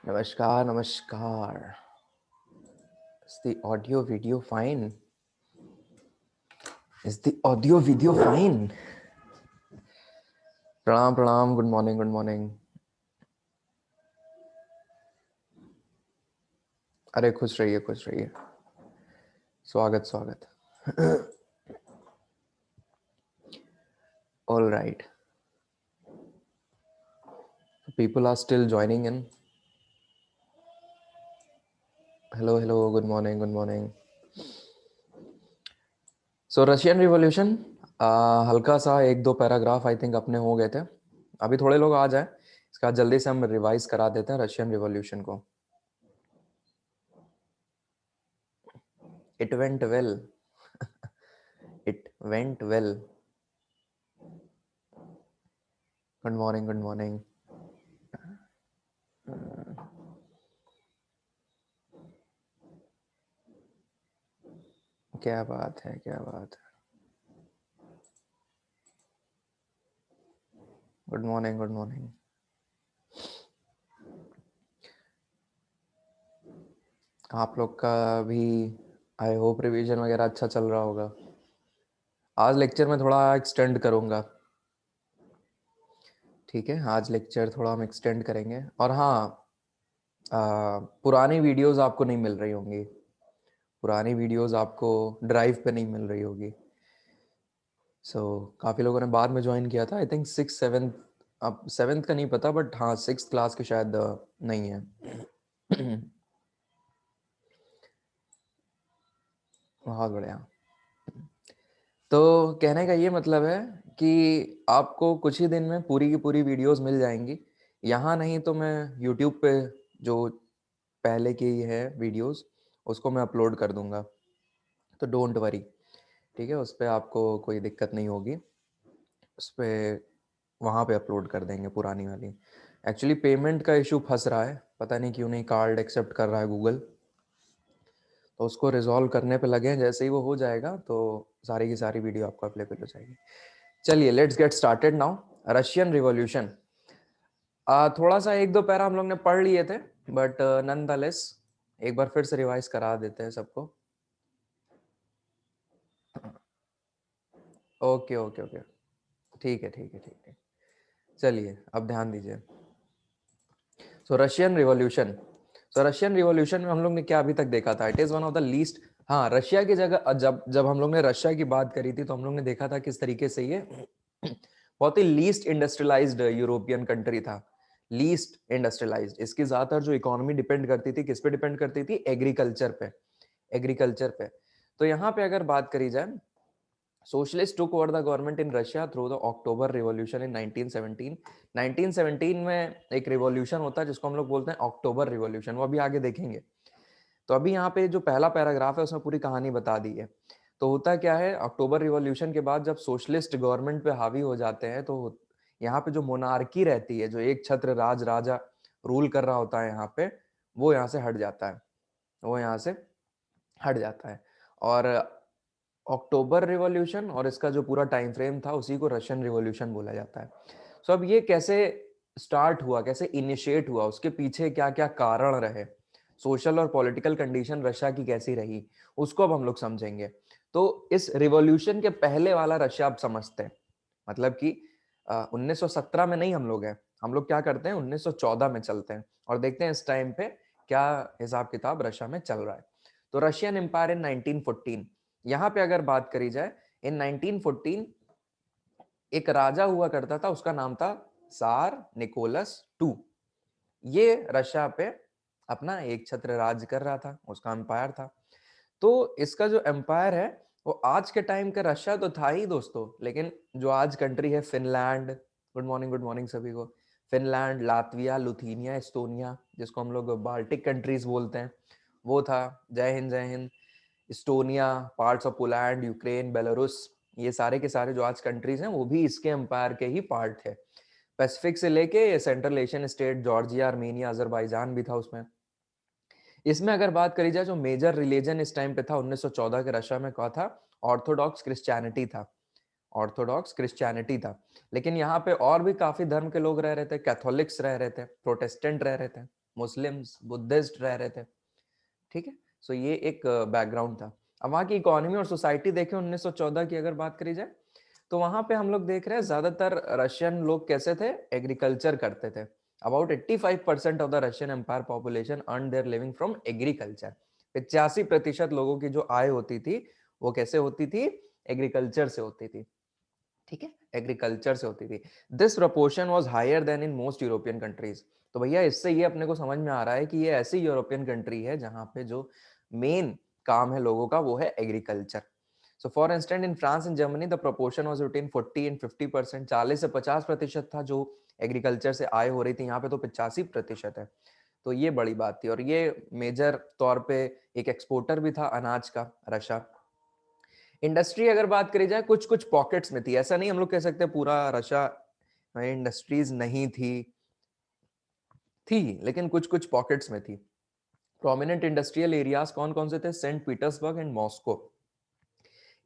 नमस्कार नमस्कार. Is the audio video fine? Is the audio video fine? प्रणाम प्रणाम. Good morning good morning. अरे खुश रहिए खुश रहिए. स्वागत स्वागत. All right. People are still joining in. Hello hello. Good morning good morning. So Russian revolution हल्का सा एक दो पैराग्राफ आई थिंक अपने हो गए थे. अभी थोड़े लोग आ जाए. इसके बाद जल्दी से हम रिवाइज करा देते हैं रशियन रिवॉल्यूशन को. It went well. It went well. Good morning good morning. क्या बात है क्या बात है. Good morning good morning. आप लोग का भी आई होप रिवीजन वगैरह अच्छा चल रहा होगा. आज लेक्चर में थोड़ा एक्सटेंड करूंगा. ठीक है, आज लेक्चर थोड़ा हम एक्सटेंड करेंगे. और हाँ, पुरानी वीडियोस आपको नहीं मिल रही होंगी. पुरानी वीडियोस आपको ड्राइव पे नहीं मिल रही होगी. सो काफ़ी लोगों ने बाद में ज्वाइन किया था. I think 6 7. अब 7th का नहीं पता बट हाँ 6th क्लास के शायद नहीं है. बहुत बढ़िया. तो कहने का ये मतलब है कि आपको कुछ ही दिन में पूरी की पूरी वीडियोस मिल जाएंगी. यहाँ नहीं तो मैं यूट्यूब पे जो पहले की है वीडियोस उसको मैं अपलोड कर दूंगा. तो डोंट वरी. ठीक है, उस पर आपको कोई दिक्कत नहीं होगी. उस पर वहाँ पे अपलोड कर देंगे पुरानी वाली. एक्चुअली पेमेंट का इशू फंस रहा है, पता नहीं क्यों नहीं कार्ड एक्सेप्ट कर रहा है गूगल. तो उसको रिजॉल्व करने पे लगे हैं. जैसे ही वो हो जाएगा तो सारी की सारी वीडियो आपको अवेलेबल हो जाएगी. चलिए let's get started now. Russian revolution थोड़ा सा एक दो पैरा हम लोग ने पढ़ लिए थे बट नॉनदलेस एक बार फिर से रिवाइज करा देते हैं सबको. Okay okay okay. ठीक है ठीक है ठीक है. चलिए अब ध्यान दीजिए. सो रशियन रिवॉल्यूशन. सो रशियन रिवॉल्यूशन में हम लोग ने क्या अभी तक देखा था. It is one of the least. हाँ, रशिया की जगह जब जब हम लोग ने रशिया की बात करी थी तो हम लोग ने देखा था किस तरीके से ये बहुत ही लीस्ट इंडस्ट्रियलाइज्ड यूरोपियन कंट्री था. Least industrialised. इसकी ज्यादातर जो इकोनॉमी डिपेंड करती थी किस पे डिपेंड करती थी. एग्रीकल्चर पे. एग्रीकल्चर पे. तो यहाँ पे अगर बात करी जाए, Socialists took over the government in Russia through the October Revolution in 1917. 1917 में एक रिवॉल्यूशन होता है जिसको हम लोग बोलते हैं अक्टूबर रिवॉल्यूशन. वो अभी आगे देखेंगे. तो अभी यहाँ पे जो पहला पैराग्राफ है उसमें पूरी कहानी बता दी है. तो होता क्या है, अक्टूबर रिवॉल्यूशन के बाद जब सोशलिस्ट गवर्नमेंट पे हावी हो जाते हैं तो यहाँ पे जो मोनार्की रहती है, जो एक छत्र राज राजा रूल कर रहा होता है यहाँ पे, वो यहाँ से हट जाता है. वो यहाँ से हट जाता है. और अक्टूबर रिवॉल्यूशन और इसका जो पूरा टाइम फ्रेम था उसी को रशियन रिवॉल्यूशन बोला जाता है. सो अब ये कैसे स्टार्ट हुआ, कैसे इनिशिएट हुआ, उसके पीछे क्या क्या कारण रहे, सोशल और पॉलिटिकल कंडीशन रशिया की कैसी रही, उसको अब हम लोग समझेंगे. तो इस रिवॉल्यूशन के पहले वाला रशिया आप समझते हैं. मतलब कि 1917 में नहीं हम लोग हैं. हम लोग क्या करते हैं, 1914 में चलते हैं और देखते हैं इस टाइम पे क्या हिसाब किताब रशिया में चल रहा है. तो रशियन एम्पायर इन 1914. यहाँ पे अगर बात करी जाए, इन 1914 एक राजा हुआ करता था, उसका नाम था सार निकोलस टू. ये रशिया पे अपना एक छत्र राज कर रहा था, उसका एम्पायर था. तो इसका जो एम्पायर है वो आज के टाइम का रशिया तो था ही दोस्तों, लेकिन जो आज कंट्री है फिनलैंड. गुड मॉर्निंग सभी को. फिनलैंड, लातविया, लुथीनिया, एस्टोनिया, जिसको हम लोग बाल्टिक कंट्रीज बोलते हैं, वो था. जय हिंद जय Hind. Estonia, parts of Poland, Ukraine, Belarus, ये सारे के सारे जो आज कंट्रीज हैं वो भी इसके एम्पायर के ही पार्ट थे. पैसिफिक से लेके central Asian state, Georgia, Armenia, Azerbaijan भी था उसमें. इसमें अगर बात करी जाए जो मेजर रिलीजन इस टाइम पे था 1914 के रशिया में, कहा था ऑर्थोडॉक्स क्रिश्चियनिटी था. ऑर्थोडॉक्स क्रिश्चियनिटी था. लेकिन यहाँ पे और भी काफी धर्म के लोग रह रहे थे. कैथोलिक्स रह रहे थे, प्रोटेस्टेंट रह रहे थे, मुस्लिम्स, बुद्धिस्ट रह रहे थे, ठीक है। सो ये एक बैकग्राउंड था। अब वहाँ की इकोनॉमी और सोसाइटी देखें 1914 की अगर बात करी जाए, तो वहां पे हम लोग देख रहे हैं ज्यादातर रशियन लोग कैसे थे, एग्रीकल्चर करते थे। About 85% of the Russian empire population earn their living from agriculture. 85% लोगों की जो आय होती थी वो कैसे होती थी, एग्रीकल्चर से होती थी, ठीक है, एग्रीकल्चर से होती थी। This proportion was higher than in most European countries. तो भैया इससे ये अपने को समझ में आ रहा है कि ये ऐसी यूरोपियन कंट्री है जहां पे जो मेन काम है लोगों का वो है agriculture. So for instant in France and Germany the proportion was between 40 and 50%, 40 से 50% था जो एग्रीकल्चर से आय हो रही थी, यहाँ पे तो 85% है। तो ये बड़ी बात थी, और ये मेजर तौर पे एक एक्सपोर्टर भी था अनाज का रशिया। इंडस्ट्री अगर बात करी जाए कुछ कुछ पॉकेट्स में थी, ऐसा नहीं हम लोग कह सकते पूरा रशिया में इंडस्ट्रीज नहीं थी, लेकिन कुछ कुछ पॉकेट्स में थी। प्रोमिनेंट इंडस्ट्रियल एरियाज कौन कौन से थे, सेंट पीटर्सबर्ग एंड मॉस्को।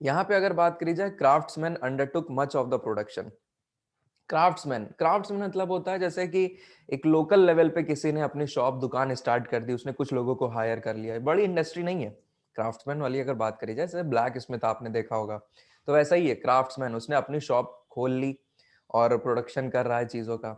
यहाँ पे अगर बात करी जाए craftsman undertook much of the production. Craftsman मतलब होता है जैसे कि एक लोकल लेवल पे किसी ने अपनी शॉप दुकान स्टार्ट कर दी, उसने कुछ लोगों को हायर कर लिया है, बड़ी इंडस्ट्री नहीं है। क्राफ्ट्समैन वाली अगर बात करी जाए, जैसे ब्लैक स्मिथ आपने देखा होगा, तो वैसा ही है क्राफ्ट्समैन, उसने अपनी शॉप खोल ली और प्रोडक्शन कर रहा है चीजों का।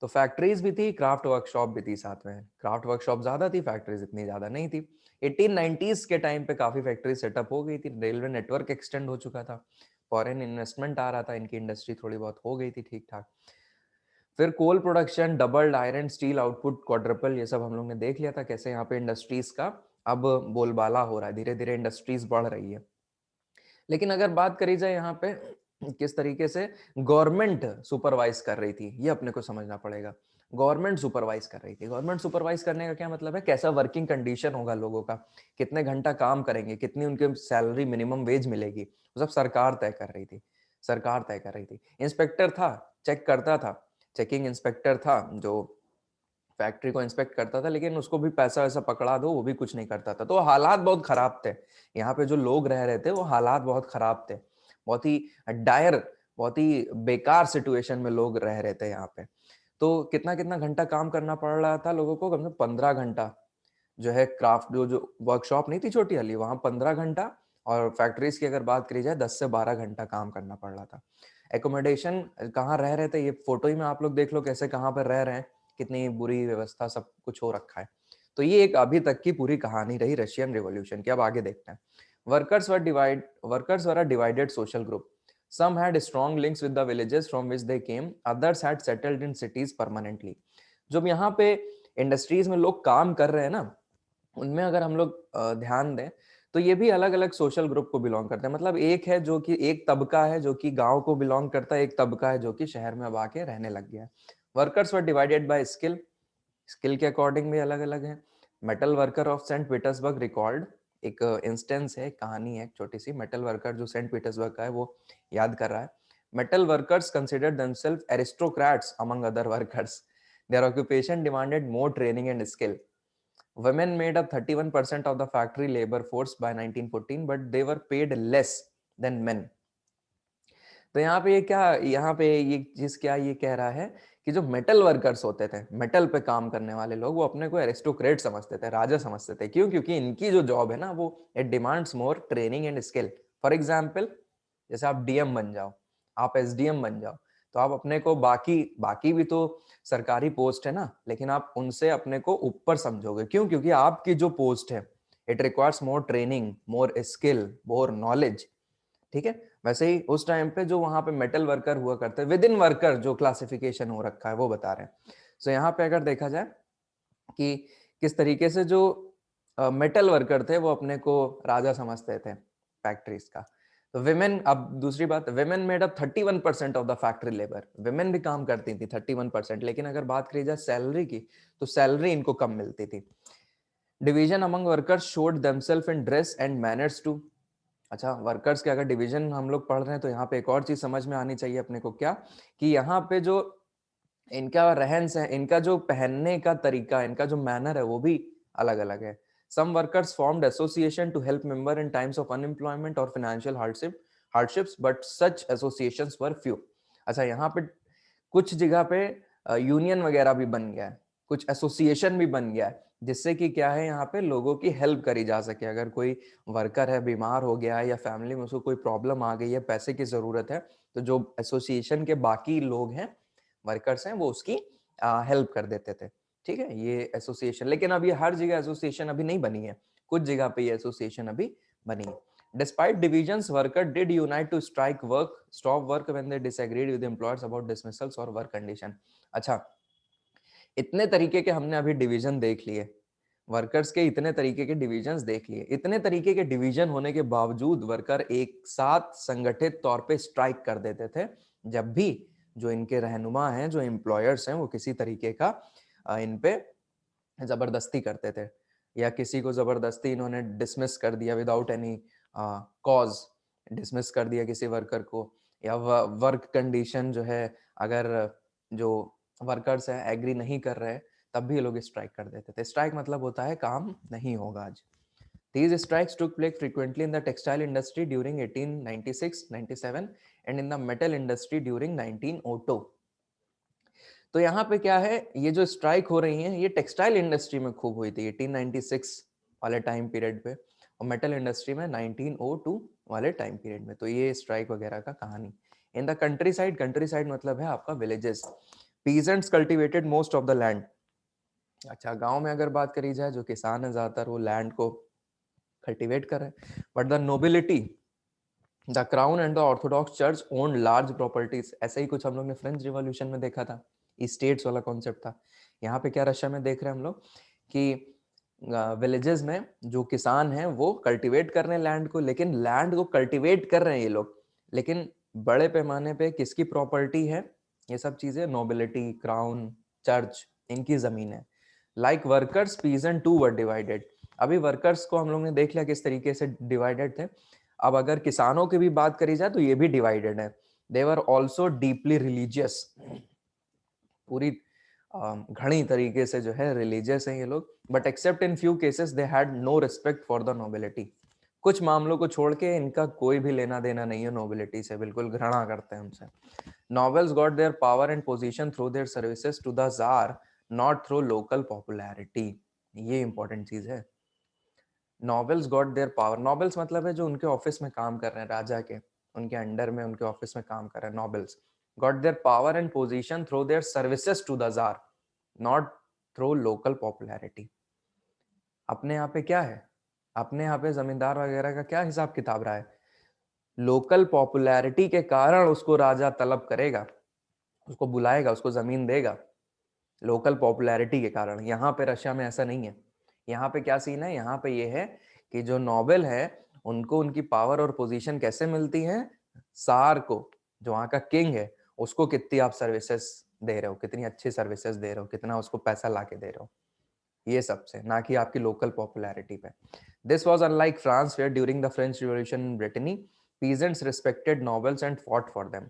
तो फैक्ट्रीज भी थी, क्राफ्ट वर्कशॉप भी थी साथ में। क्राफ्ट वर्कशॉप ज्यादा थी, फैक्ट्रीज इतनी ज्यादा नहीं थी। 1890s के टाइम पे काफी फैक्ट्री सेटअप हो गई थी, रेलवे नेटवर्क एक्सटेंड हो चुका था, फॉरेन इन्वेस्टमेंट आ रहा था, इनकी इंडस्ट्री थोड़ी बहुत हो गई थी ठीक ठाक। फिर coal production doubled, iron steel output quadrupled, ये सब हम लोग ने देख लिया था कैसे यहाँ पे इंडस्ट्रीज का अब बोलबाला हो रहा है, धीरे धीरे इंडस्ट्रीज बढ़ रही है। लेकिन अगर बात करी जाए यहाँ पे किस तरीके से गवर्नमेंट सुपरवाइज कर रही थी, ये अपने को समझना पड़ेगा। गवर्नमेंट सुपरवाइज कर रही थी, गवर्नमेंट सुपरवाइज करने का क्या मतलब है, कैसा वर्किंग कंडीशन होगा लोगों का, कितने घंटा काम करेंगे, कितनी उनके सैलरी मिनिमम वेज मिलेगी, वो सब सरकार तय कर रही थी। सरकार तय कर रही थी। इंस्पेक्टर था, चेक करता था, चेकिंग इंस्पेक्टर था जो फैक्ट्री को इंस्पेक्ट करता था, लेकिन उसको भी पैसा वैसा पकड़ा दो वो भी कुछ नहीं करता था। तो हालात बहुत खराब थे, यहाँ पे जो लोग रह रहे थे वो हालात बहुत खराब थे, बहुत ही डायर, बहुत ही बेकार सिचुएशन में लोग रह रहे थे यहाँ पे। तो कितना कितना घंटा काम करना पड़ रहा था लोगों को, कम से कम 15 घंटा जो है, क्राफ्ट जो वर्कशॉप नहीं थी छोटी वाली, वहां 15 घंटा, और फैक्ट्रीज की अगर बात करी जाए 10 से 12 घंटा काम करना पड़ रहा था। एकोमोडेशन कहाँ रह रहे थे, ये फोटो ही में आप लोग देख लो कैसे कहाँ पर रह रहे हैं, कितनी बुरी व्यवस्था, सब कुछ हो रखा है। तो ये एक अभी तक की पूरी कहानी रही रशियन रिवॉल्यूशन की। अब आगे देखते हैं। Workers were a divided social group. Some had strong links with the villages from which they came, others had settled in cities permanently. जब यहाँ पे इंडस्ट्रीज में लोग काम कर रहे हैं ना, उनमें अगर हम लोग ध्यान दें तो ये भी अलग अलग सोशल ग्रुप को बिलोंग करते हैं। मतलब एक है जो कि एक तबका है जो कि गांव को बिलोंग करता है, एक तबका है जो कि शहर में अब आके रहने लग गया है। Workers were divided by skill, skill के अकॉर्डिंग भी अलग अलग है। Metal worker of Saint Petersburg record, एक इंस्टेंस है, कहानी है छोटी सी। मेटल वर्कर जो सेंट पीटर्सबर्ग का है वो याद कर रहा है। Metal workers considered themselves aristocrats among other workers, their occupation demanded more training and skill. Women made up 31% of the factory labor force by 1914, but they were paid less than men. तो यहाँ पे ये क्या, यहाँ पे ये चीज क्या ये कह रहा है कि जो मेटल वर्कर्स होते थे, मेटल पे काम करने वाले लोग, वो अपने को एरिस्टोक्रेट समझते थे, राजा समझते थे। क्यों? क्योंकि इनकी जो जॉब है ना वो it demands more training and skill. For example, जैसे आप डीएम बन जाओ, आप एसडीएम बन जाओ, तो आप अपने को बाकी बाकी भी तो सरकारी पोस्ट है ना, लेकिन आप उनसे अपने को ऊपर समझोगे। क्यों? क्योंकि आपकी जो पोस्ट है it requires more training, more skill, more knowledge, ठीक है। वैसे ही उस टाइम पे जो वहां पे मेटल वर्कर हुआ करते हैं, विद इन वर्कर जो क्लासिफिकेशन हो रखा है वो बता रहे हैं। सो यहाँ पे अगर देखा जाए कि किस तरीके से जो मेटल वर्कर थे वो अपने को राजा समझते थे फैक्ट्रीज का। तो विमेन, अब दूसरी बात, women made up 31% of the factory labour, women भी काम करती थी 31%, लेकिन अगर बात करी जाए सैलरी की तो सैलरी इनको कम मिलती थी। Division among workers showed themselves in dress and manners too. अच्छा, वर्कर्स के अगर डिवीजन हम लोग पढ़ रहे हैं तो यहाँ पे एक और चीज समझ में आनी चाहिए अपने को, क्या कि यहाँ पे जो इनका रहन सहन, इनका जो पहनने का तरीका, इनका जो मैनर है वो भी अलग अलग है। Some workers formed association to help member in times of unemployment और financial hardships, but such associations were few. अच्छा, यहाँ पे कुछ जगह पे यूनियन वगैरह भी बन गया है, कुछ एसोसिएशन भी बन गया है, जिससे कि क्या है यहाँ पे लोगों की हेल्प करी जा सके। अगर कोई वर्कर है बीमार हो गया है या फैमिली में उसको कोई प्रॉब्लम आ गई है, पैसे की जरूरत है, तो जो एसोसिएशन के बाकी लोग हैं, वर्कर्स हैं, वो उसकी हेल्प कर देते थे। ठीक है, ये एसोसिएशन, लेकिन अब ये हर जगह एसोसिएशन अभी नहीं बनी है, कुछ जगह पे ये एसोसिएशन अभी बनी है। Despite divisions, workers did unite to strike work, stop work when they disagreed with employers about dismissals or work condition. अच्छा, इतने तरीके के हमने अभी डिवीजन देख लिए, वर्कर्स के इतने तरीके के डिवीजन्स देख लिए। इतने तरीके के डिवीजन होने के बावजूद वर्कर एक साथ संगठित तौर पे स्ट्राइक कर देते थे जब भी जो इनके रहनुमा हैं, जो एम्प्लॉयर्स हैं, वो किसी तरीके का इन पे जबरदस्ती करते थे, या किसी को जबरदस्ती इन्होंने डिसमिस कर दिया विदाउट एनी कॉज, डिसमिस कर दिया किसी वर्कर को, या वर्क कंडीशन जो है, अगर जो वर्कर्स हैं एग्री नहीं कर रहे, तब भी ये लोग स्ट्राइक कर देते थे। स्ट्राइक मतलब होता है काम नहीं होगा आज। These strikes took place frequently in the textile industry during 1896-97 and in the metal industry during 1902. तो यहाँ पे क्या है, ये जो स्ट्राइक हो रही है, ये टेक्सटाइल इंडस्ट्री में खूब हुई थी 1896 वाले टाइम पीरियड पे, और मेटल इंडस्ट्री में 1902 वाले टाइम पीरियड में। तो ये स्ट्राइक वगैरह का कहानी। इन द कंट्री साइड मतलब है आपका villages. Peasants cultivated most of the land. अच्छा, गांव में अगर बात करी जाए, जो किसान है ज्यादातर वो लैंड को कल्टिवेट कर रहे हैं। But the nobility, the crown and the Orthodox church owned large properties. ऐसे ही कुछ हम लोग ने फ्रेंच रिवॉल्यूशन में देखा था, स्टेट्स वाला कॉन्सेप्ट था। यहाँ पे क्या रशिया में देख रहे हैं हम लोग कि विलेजेस में जो किसान हैं वो कल्टीवेट कर रहे हैं लैंड को, लेकिन लैंड को कल्टीवेट कर रहे हैं ये लोग, लेकिन बड़े पैमाने पे किसकी प्रॉपर्टी है ये सब चीजें? नोबिलिटी, क्राउन, चर्च, इनकी जमीन है। Like workers, peasant too were divided. अभी वर्कर्स को हम लोग ने देख लिया किस तरीके से डिवाइडेड थे। अब अगर किसानों की भी बात करी जाए तो ये भी डिवाइडेड है। दे वर ऑल्सो डीपली रिलीजियस, पूरी घनी तरीके से जो है रिलीजियस हैं ये लोग। But except in few cases they had no respect for the nobility. कुछ मामलों को छोड़ के इनका कोई भी लेना देना नहीं है नोबिलिटी से, बिल्कुल घृणा करते हैं उनसे। Nobles got their power and position through their services to the tsar, not through local popularity. ये इंपॉर्टेंट चीज है। Nobles got their power, nobles मतलब है जो उनके ऑफिस में काम कर रहे हैं, राजा के उनके अंडर में उनके ऑफिस में काम कर रहे हैं, nobles got their power and position through their services to the tsar, not through local popularity. अपने यहाँ पे क्या है, अपने यहाँ पे जमींदार वगैरह का क्या हिसाब किताब रहा है? लोकल पॉपुलैरिटी के कारण उसको राजा तलब करेगा, उसको बुलाएगा, उसको जमीन देगा, लोकल पॉपुलैरिटी के कारण। यहाँ पे रशिया में ऐसा नहीं है। यहाँ पे क्या सीन है, यहाँ पे ये है कि जो नोबेल है उनको उनकी पावर और पोजीशन कैसे मिलती है? सार को, जो वहाँ का किंग है, उसको कितनी आप सर्विसेज दे रहे हो, कितनी अच्छी सर्विसेज दे रहे हो, कितना उसको पैसा ला के दे रहे हो, ये सबसे, ना कि आपकी लोकल पॉपुलैरिटी पे। This was unlike France where during the French revolution in Brittany peasants respected nobles and fought for them.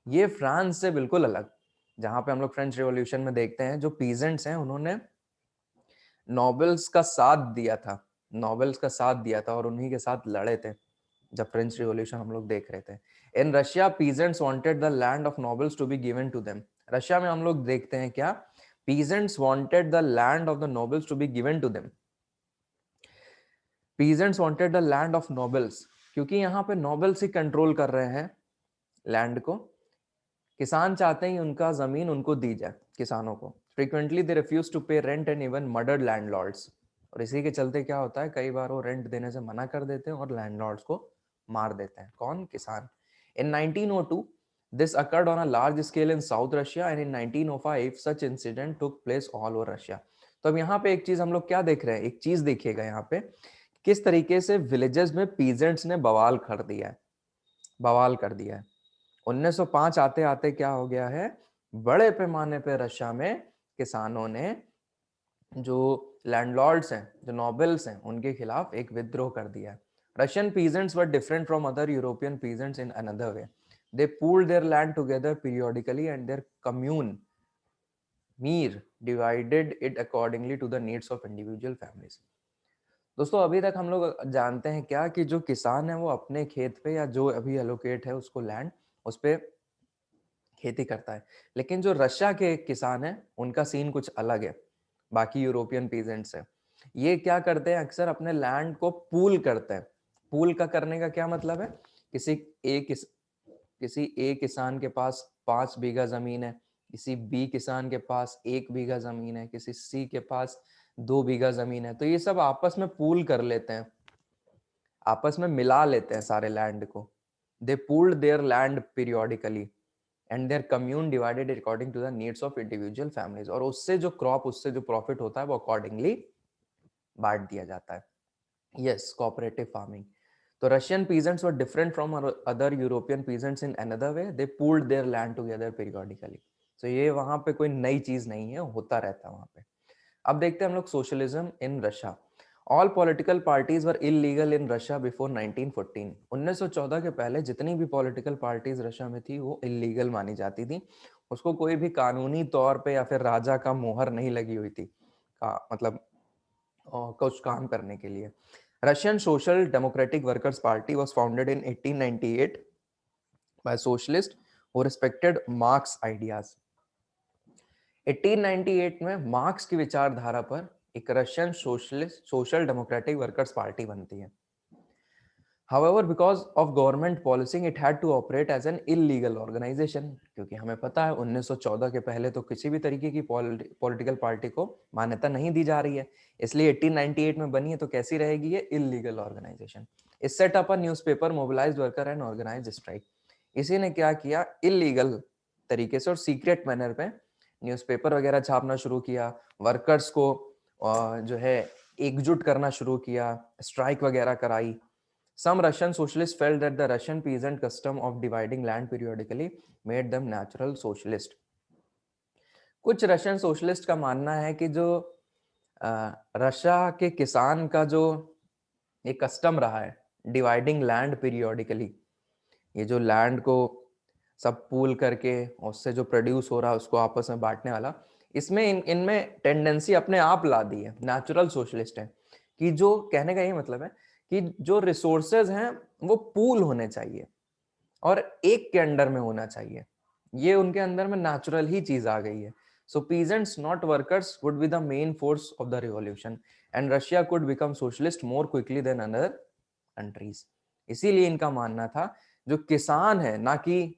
ये फ्रांस से बिल्कुल अलग, जहां पे हम लोग फ्रेंच रिवॉल्यूशन में देखते हैं जो पीजेंट्स हैं उन्होंने नोबेल्स का साथ दिया था, नोबेल्स का साथ दिया था और उन्हीं के साथ लड़े थे जब फ्रेंच रिवॉल्यूशन हम लोग देख रहे थे। In Russia peasants wanted the land of nobles to be given to them. Russia में हम लोग देखते हैं क्या, peasants wanted the land of the nobles to be given to them. Peasants wanted the land of nobles, क्योंकि यहाँ पे nobles ही control कर रहे हैं लैंड को। किसान चाहते हैं उनका जमीन उनको दी जाए, किसानों को। फ्रीक्वेंटली दे रिफ्यूज टू पे rent and even murdered landlords. और इसी के चलते क्या होता है, कई बार वो रेंट देने से मना कर देते हैं और लैंडलॉर्ड्स को मार देते हैं। कौन? किसान। इन 1902 this occurred on a large scale in South Russia and in 1905 such incident took place all over Russia. तो अब यहाँ पे एक चीज हम लोग क्या देख रहे हैं, एक चीज देखिएगा यहाँ पे, किस तरीके से विलेजेस में पीजेंट्स ने बवाल कर दिया है, बवाल कर दिया है। 1905 आते आते क्या हो गया है, बड़े पैमाने पे रशिया में किसानों ने, जो लैंडलॉर्ड्स हैं, जो नोबेल्स हैं, उनके खिलाफ एक विद्रोह कर दिया है। Russian peasants were different from other European peasants in another way. They pooled their land together periodically and their commune mir divided it accordingly to the needs of individual families. दोस्तों, अभी तक हम लोग जानते हैं क्या कि जो किसान है वो अपने खेत पे, या जो अभी एलोकेट है उसको लैंड, उस पे खेती करता है। लेकिन जो रशिया के किसान है उनका सीन कुछ अलग है। बाकी यूरोपियन पीजेंट से। ये क्या करते हैं, अक्सर अपने लैंड को पूल करते हैं। पूल का करने का क्या मतलब है, किसी ए किसान के पास 5 बीघा जमीन है, किसी बी किसान के पास 1 बीघा जमीन है, किसी सी के पास 2 बीघा जमीन है, तो ये सब आपस में पूल कर लेते हैं, आपस में मिला लेते हैं सारे लैंड को। They pooled their land periodically and their commune divided according to the needs of individual families, और उससे जो क्रॉप, उससे जो प्रॉफिट होता है वो अकॉर्डिंगली बांट दिया जाता है। Yes, cooperative farming. तो Russian peasants were different from other European peasants in another way, they pooled their land together periodically. तो ये वहां पे कोई नई चीज नहीं है, होता रहता है वहां पे। अब देखते हैं हम लोग socialism in Russia. All political parties were illegal in Russia before 1914। 1914 के पहले जितनी भी पॉलिटिकल पार्टीज रशिया में थी वो इलीगल मानी जाती थी, उसको कोई भी कानूनी तौर पे या फिर राजा का मोहर नहीं लगी हुई थी मतलब कुछ काम करने के लिए। Russian social democratic workers party was founded in 1898 by socialist who respected Marx ideas. 1898 में मार्क्स की विचारधारा पर एक Russian social democratic workers party बनती है। However, because of government policing, it had to operate as an illegal organization, क्योंकि हमें पता है 1914 के पहले तो किसी भी तरीके की पॉलिटिकल पार्टी को मान्यता नहीं दी जा रही है, इसलिए 1898 में बनी है तो कैसी रहेगी ये, illegal organisation. It set up a newspaper, mobilised worker and organised strike. इसी ने क्या किया, इलीगल तरीके से और सीक्रेट मैनर पे न्यूज़पेपर वगैरह छापना शुरू किया, वर्कर्स को जो है एकजुट करना शुरू किया, स्ट्राइक वगैरह कराई। Some Russian socialists felt that the Russian peasant custom of dividing land periodically made them natural socialist. कुछ रशियन सोशलिस्ट का मानना है कि जो रशिया के किसान का जो एक कस्टम रहा है, डिवाइडिंग लैंड पीरियोडिकली, ये जो लैंड को सब पूल करके उससे जो प्रोड्यूस हो रहा है उसको आपस में बांटने वाला, इसमें इनमें टेंडेंसी अपने आप ला दी है, नेचुरल सोशलिस्ट है। कि जो कहने का ये मतलब है कि जो रिसोर्सेज हैं वो पूल होने चाहिए और एक के अंडर में होना चाहिए, ये उनके अंदर में नेचुरल ही चीज आ गई है। So peasants not workers would be the main force of the revolution and Russia could become socialist more quickly than other countries. इसीलिए इनका मानना था जो किसान है ना कि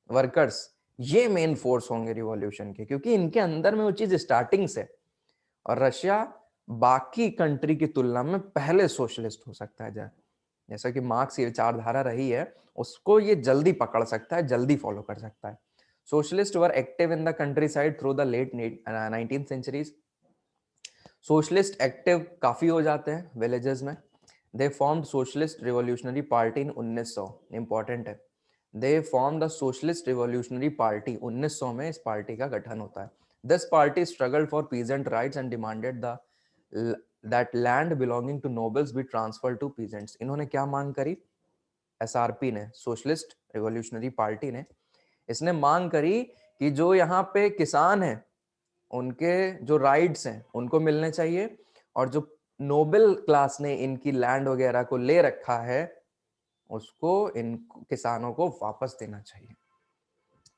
वर्कर्स, ये मेन फोर्स होंगे रिवॉल्यूशन के, क्योंकि इनके अंदर में वो चीज स्टार्टिंग से, और रशिया बाकी कंट्री की तुलना में पहले सोशलिस्ट हो सकता है, जैसा कि मार्क्स की विचारधारा रही है उसको ये जल्दी पकड़ सकता है, जल्दी फॉलो कर सकता है। Socialist were active in the countryside through the late 19th centuries. Socialist active काफी हो जाते हैं विलेजेस में। They formed socialist revolutionary party in 1900, important है, they form the socialist revolutionary party, 1900 में इस पार्टी का गठन होता है। This party struggled for peasant rights and demanded the that land belonging to nobles be transfer to peasants. इन्होंने क्या मांग करी, एसआरपी ने, सोशलिस्ट रिवॉल्यूशनरी पार्टी ने, इसने मांग करी कि जो यहाँ पे किसान हैं उनके जो राइट्स हैं उनको मिलने चाहिए, और जो नोबल क्लास ने इनकी लैंड वगैरह को ले रखा है उसको इन किसानों को वापस देना चाहिए।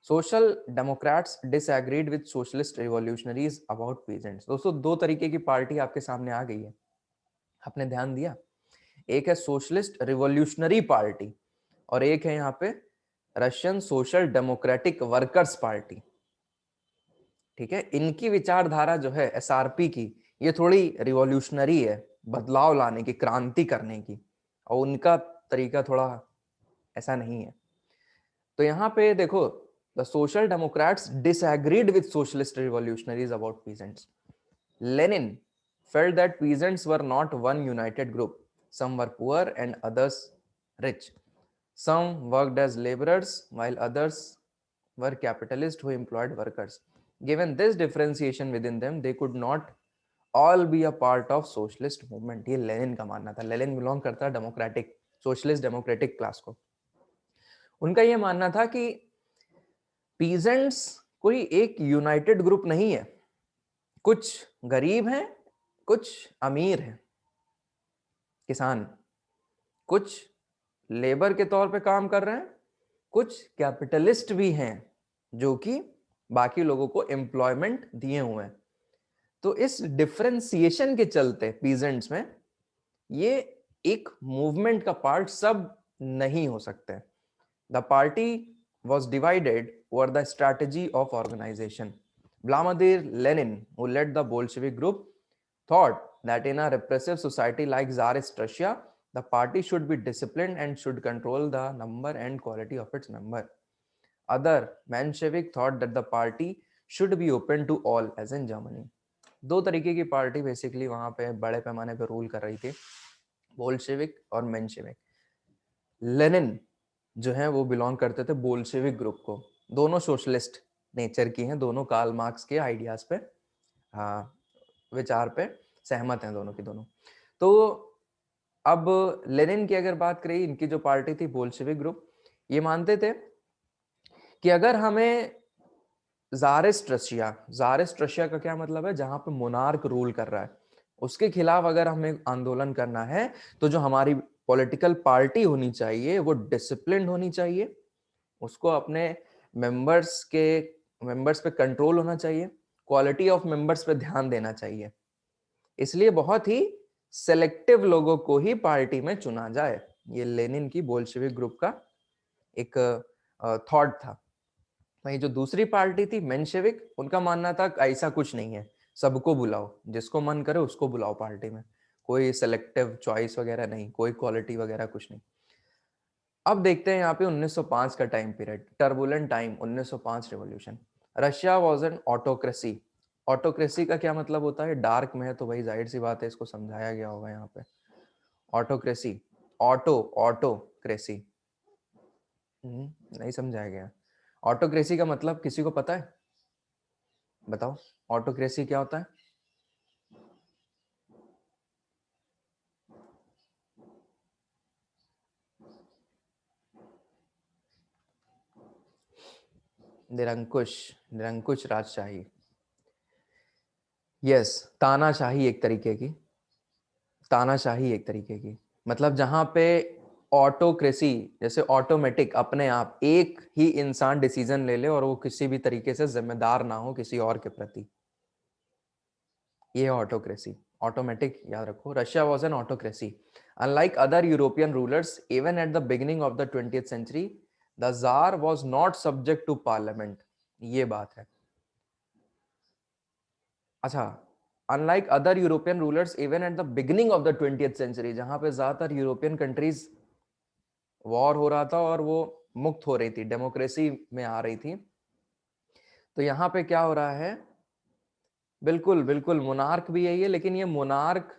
Social Democrats disagreed with socialist revolutionaries about peasants. दोस्तों दो तरीके की पार्टी आपके सामने आ गई है, आपने ध्यान दिया, एक है सोशलिस्ट रिवॉल्यूशनरी पार्टी और एक है यहाँ पे Russian social democratic workers party. ठीक है, इनकी विचारधारा जो है एसआरपी की, ये थोड़ी रिवॉल्यूशनरी है, बदलाव लाने की, क्रांति करने की, और उनका तरीका थोड़ा ऐसा नहीं है। तो यहाँ पे देखो, the social Democrats disagreed with socialist revolutionaries about peasants. Lenin felt that peasants were not one united group. Some were poor and others rich. Some worked as laborers while others were capitalists who employed workers. Given this differentiation within them, they could not all be a part of socialist movement. ये Lenin का मानना था। Lenin belong करता है democratic, socialist democratic class को। उनका ये मानना था कि पीजेंट्स कोई एक यूनाइटेड ग्रुप नहीं है, कुछ गरीब हैं, कुछ अमीर हैं किसान, कुछ लेबर के तौर पे काम कर रहे हैं, कुछ कैपिटलिस्ट भी हैं जो कि बाकी लोगों को एम्प्लॉयमेंट दिए हुए हैं। तो इस डिफरेंशिएशन के चलते पीजेंट्स में ये एक मूवमेंट का पार्ट सब नहीं हो सकते। The party was divided over the strategy of organization. Vladimir Lenin, who led the Bolshevik group, thought that in a repressive society like Tsarist Russia, the party should be disciplined and should control the number and quality of its member. Other Menshevik thought that the party should be open to all, as in Germany. दो तरीके की party basically वहां पे बड़े पैमाने पे rule कर रही थी, बोल्शेविक और मेंशेविक। लेनिन जो है वो बिलोंग करते थे बोल्शेविक ग्रुप को। दोनों सोशलिस्ट नेचर की हैं, दोनों कार्ल मार्क्स के आइडियाज पे, विचार पे सहमत हैं दोनों की दोनों। तो अब लेनिन की अगर बात करें, इनकी जो पार्टी थी बोल्शेविक ग्रुप, ये मानते थे कि अगर हमें ज़ारिस्ट रशिया का क्या मतलब है, जहां पे मोनार्क रूल कर रहा है, उसके खिलाफ अगर हमें आंदोलन करना है तो जो हमारी पॉलिटिकल पार्टी होनी चाहिए वो डिसिप्लिन्ड होनी चाहिए, उसको अपने मेंबर्स पे कंट्रोल होना चाहिए, क्वालिटी ऑफ मेंबर्स पे ध्यान देना चाहिए। इसलिए बहुत ही सेलेक्टिव लोगों को ही पार्टी में चुना जाए। ये लेनिन की बोल्शेविक ग्रुप का एक थॉट था। वही जो दूसरी पार्टी थी मेंशेविक, उनका मानना था ऐसा कुछ नहीं है, सबको बुलाओ, जिसको मन करे उसको बुलाओ पार्टी में, कोई सेलेक्टिव चॉइस वगैरह नहीं, कोई क्वालिटी वगैरह कुछ नहीं। अब देखते हैं यहाँ पे 1905 का time period, turbulent time, 1905 revolution. Russia was an autocracy. Autocracy का क्या मतलब होता है, डार्क में है तो भाई जाहिर सी बात है इसको समझाया गया होगा यहाँ पे। ऑटोक्रेसी, ऑटोक्रेसी नहीं समझाया गया। ऑटोक्रेसी का मतलब किसी को पता है, बताओ ऑटोक्रेसी क्या होता है? निरंकुश राजशाही। यस, तानाशाही एक तरीके की, तानाशाही एक तरीके की, मतलब जहां पे ऑटोक्रेसी, जैसे ऑटोमेटिक अपने आप एक ही इंसान डिसीजन ले ले और वो किसी भी तरीके से जिम्मेदार ना हो किसी और के प्रति, ये ऑटोक्रेसी। ऑटोमेटिक याद रखो। Russia was an autocracy. Unlike other European rulers, even at the beginning of the 20th century, the tsar was not subject to parliament. ये बात है। अच्छा, unlike other European rulers even at the beginning of the 20th century, जहां पे ज्यादातर European countries war हो रहा था और वो मुक्त हो रही थी, डेमोक्रेसी में आ रही थी, तो यहाँ पे क्या हो रहा है, बिल्कुल बिल्कुल मोनार्क भी यही है, लेकिन ये मोनार्क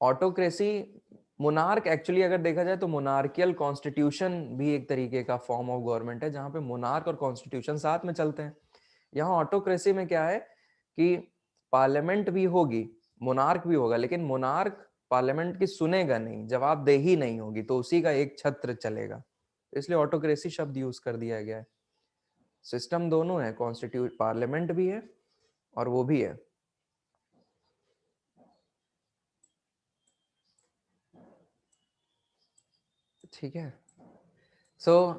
ऑटोक्रेसी, मोनार्क एक्चुअली अगर देखा जाए तो मोनार्कियल कॉन्स्टिट्यूशन भी एक तरीके का फॉर्म ऑफ गवर्नमेंट है, जहां पे मोनार्क और कॉन्स्टिट्यूशन साथ में चलते हैं। यहाँ ऑटोक्रेसी में क्या है कि पार्लियामेंट भी होगी, मोनार्क भी होगा, लेकिन मोनार्क पार्लियामेंट की सुनेगा नहीं, जवाबदेही नहीं होगी, तो उसी का एक छत्र चलेगा, इसलिए ऑटोक्रेसी शब्द यूज कर दिया गया है। सिस्टम दोनों है, कॉन्स्टिट्यूट पार्लियामेंट भी है और वो भी है। ठीक है, सो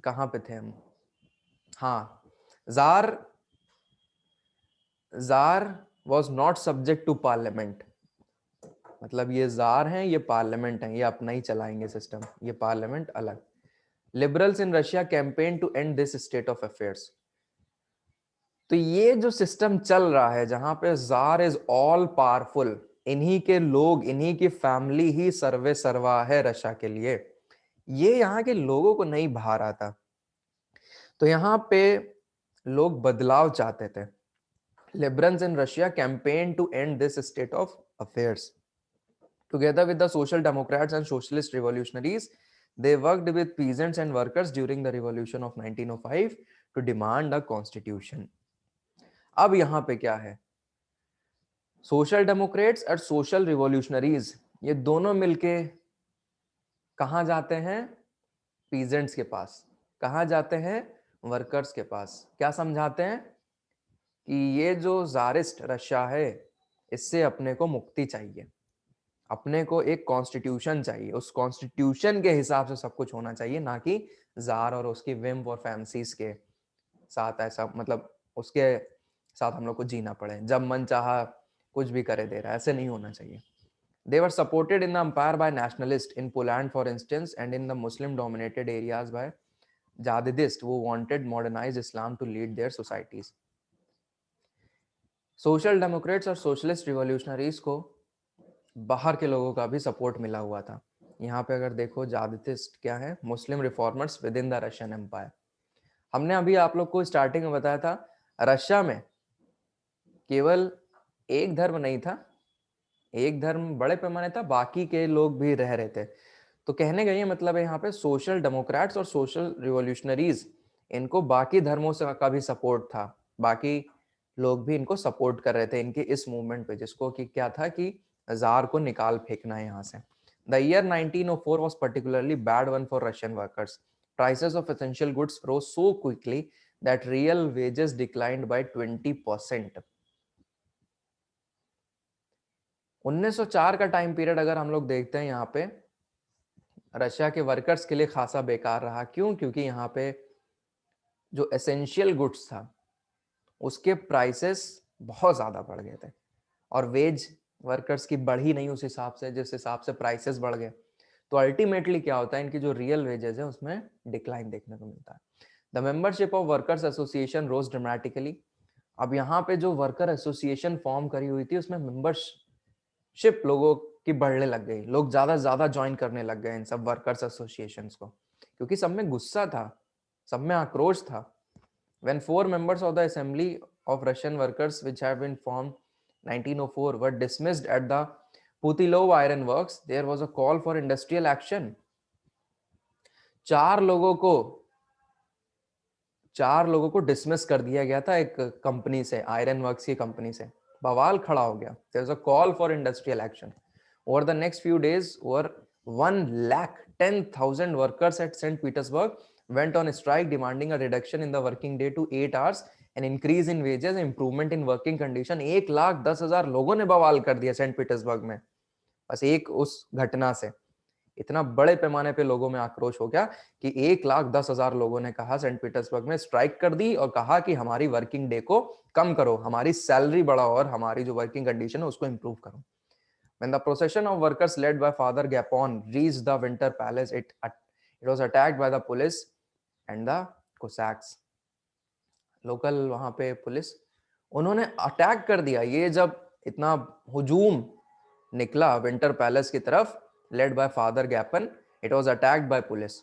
कहाँ पे थे हम? हाँ, tsar tsar was not subject to parliament, मतलब ये जार हैं, ये पार्लियामेंट है, ये अपना ही चलाएंगे सिस्टम, ये पार्लियामेंट अलग। Liberals in Russia campaign to end this state of affairs. तो ये जो सिस्टम चल रहा है जहां पे जार इज ऑल पावरफुल, इन्हीं के लोग, इन्हीं की फैमिली ही सर्वे सर्वा है रशिया के लिए, ये यहाँ के लोगों को नहीं भा रहा था, तो यहाँ पे लोग बदलाव चाहते थे। Liberals in Russia campaign to end this state of affairs together with the social democrats and socialist revolutionaries. They worked with peasants and workers during the revolution of 1905 to demand a constitution. अब यहां पे क्या है, social Democrats और social revolutionaries ये दोनों मिलके कहां जाते हैं, पीजेंट्स के पास, कहां जाते हैं, वर्कर्स के पास, क्या समझाते हैं कि ये जो जारिस्ट रशिया है इससे अपने को मुक्ति चाहिए, अपने को एक कॉन्स्टिट्यूशन चाहिए, उस कॉन्स्टिट्यूशन के हिसाब से सब कुछ होना चाहिए, ना कि जार और उसकी विम्प और फैंसीज के साथ ऐसा, मतलब उसके साथ हम लोग को जीना पड़े, जब मन चाहा कुछ भी करे दे रहा है, ऐसे नहीं होना चाहिए। They were supported in the empire by nationalists in Poland, for instance, and in the Muslim-dominated areas by jihadists who wanted modernized Islam to lead their societies. Social Democrats और सोशलिस्ट रिवॉल्यूशनरीज को बाहर के लोगों का भी support मिला हुआ था। यहाँ पे अगर देखो जादितिस्ट क्या है, Muslim reformers within the Russian empire. हमने अभी आप लोग को स्टार्टिंग में बताया था रशिया में केवल एक धर्म नहीं था, एक धर्म बड़े पैमाने था, बाकी के लोग भी रह रहे थे। तो कहने का ये मतलब है यहाँ पे सोशल डेमोक्रेट्स और सोशल रिवॉल्यूशनरीज, इनको बाकी धर्मों से का भी सपोर्ट था, बाकी लोग भी इनको सपोर्ट कर रहे थे इनके इस मूवमेंट पे, जिसको कि क्या था कि जार को निकाल फेंकना है यहाँ से। The year 1904 was particularly bad one for Russian workers. Prices of essential goods rose so quickly that real wages declined by 20%. 1904 का टाइम पीरियड अगर हम लोग देखते हैं यहाँ पे, रशिया के वर्कर्स के लिए खासा बेकार रहा। क्यों? क्योंकि यहाँ पे जो एसेंशियल गुड्स था उसके प्राइसेस बहुत ज्यादा बढ़ गए थे और वेज वर्कर्स की बढ़ी नहीं उस हिसाब से जिस हिसाब से प्राइसेस बढ़ गए। तो अल्टीमेटली क्या होता है, इनकी जो रियल वेजेस है उसमें डिक्लाइन देखने को मिलता है। The membership of workers association rose dramatically. अब यहाँ पे जो वर्कर एसोसिएशन फॉर्म करी हुई थी उसमें मेंबरशिप लोगों की बढ़ने लग गई, लोग ज्यादा से ज्यादा ज्वाइन करने लग गए इन सब वर्कर्स एसोसिएशंस को, क्योंकि सब में गुस्सा था, सब में आक्रोश था। When 4 members of the Assembly of Russian Workers, which have been formed 1904, were dismissed at the Putilov Iron Works, there was a call for industrial action. चार लोगों को डिसमिस कर दिया गया था एक कंपनी से, आयरन वर्क्स की कंपनी से। बवाल खड़ा हो गया। There was a call for industrial action. Over the next few days, over 1,10,000 workers at St. Petersburg went on strike, demanding a reduction in the working day to 8 hours, an increase in wages, improvement in working condition. 1,10,000 लोगों ने बवाल कर दिया Saint Petersburg में, बस एक उस घटना से इतना बड़े पैमाने पे लोगों में आक्रोश हो गया कि 1,10,000 लोगों ने कहा सेंट पीटर्सबर्ग में स्ट्राइक कर दी और कहा कि हमारी वर्किंग डे को कम करो, हमारी सैलरी बढ़ाओ और हमारी जो वर्किंग कंडीशन है उसको इंप्रूव करो। When the procession of workers led by Father Gapon reached the Winter Palace, it was attacked by the police and the Cossacks. Local वहां पे पुलिस, उन्होंने अटैक कर दिया। ये जब इतना हुजूम निकला विंटर पैलेस की तरफ, led by Father Gapon, it was attacked by police.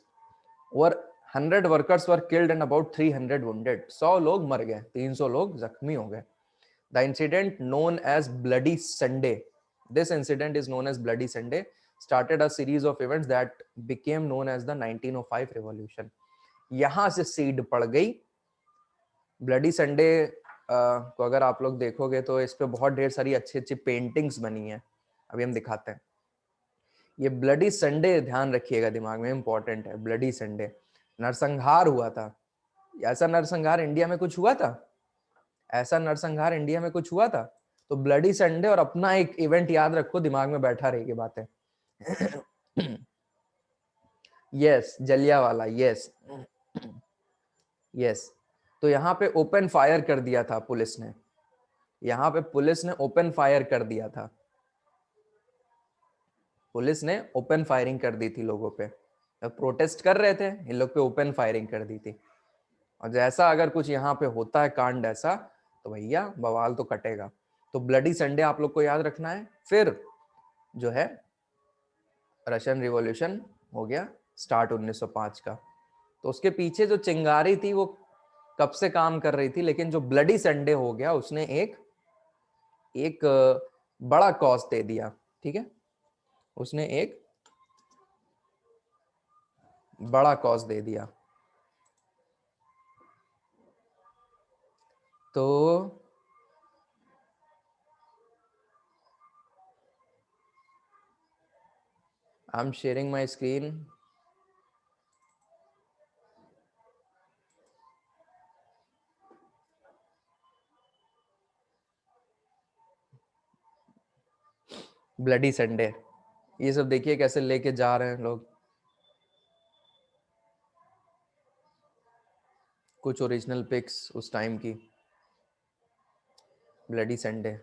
Over 100 workers were killed and about 300 wounded. 100 लोग मर गए, 300 लोग जख्मी हो गए। The incident known as Bloody Sunday, this incident is known as Bloody Sunday, started a series of events that became known as the 1905 revolution. यहां से seed पड़ गई। ब्लडी संडे को अगर आप लोग देखोगे तो इस पे बहुत ढेर सारी अच्छी अच्छी पेंटिंग्स बनी है, अभी हम दिखाते हैं। ये ब्लडी संडे ध्यान रखिएगा, दिमाग में इंपॉर्टेंट है। ब्लडी संडे नरसंहार हुआ था। ऐसा नरसंहार इंडिया में कुछ हुआ था? ऐसा नरसंहार इंडिया में कुछ हुआ था? तो ब्लडी संडे और अपना एक इवेंट याद रखो, दिमाग में बैठा रहेगी बातें। Yes, Jallianwala, yes yes. तो यहाँ पे ओपन फायर कर दिया था पुलिस ने, यहाँ पे पुलिस ने ओपन फायर कर दिया था, पुलिस ने ओपन फायरिंग कर दी थी लोगों पे। जब प्रोटेस्ट कर रहे थे इन लोग पे ओपन फायरिंग कर दी थी। और जैसा अगर कुछ यहाँ पे होता है कांड ऐसा, तो भैया बवाल तो कटेगा। तो ब्लडी संडे आप लोग को याद रखना है। फिर जो है रशियन रिवॉल्यूशन हो गया स्टार्ट 1905 का। तो उसके पीछे जो चिंगारी थी वो कब से काम कर रही थी, लेकिन जो ब्लडी संडे हो गया उसने एक एक बड़ा कॉज दे दिया। ठीक है, उसने एक बड़ा कॉज दे दिया। तो I am sharing my screen. Bloody Sunday, ये सब देखिए कैसे लेके जा रहे हैं लोग। कुछ ओरिजिनल पिक्स उस टाइम की। Bloody Sunday.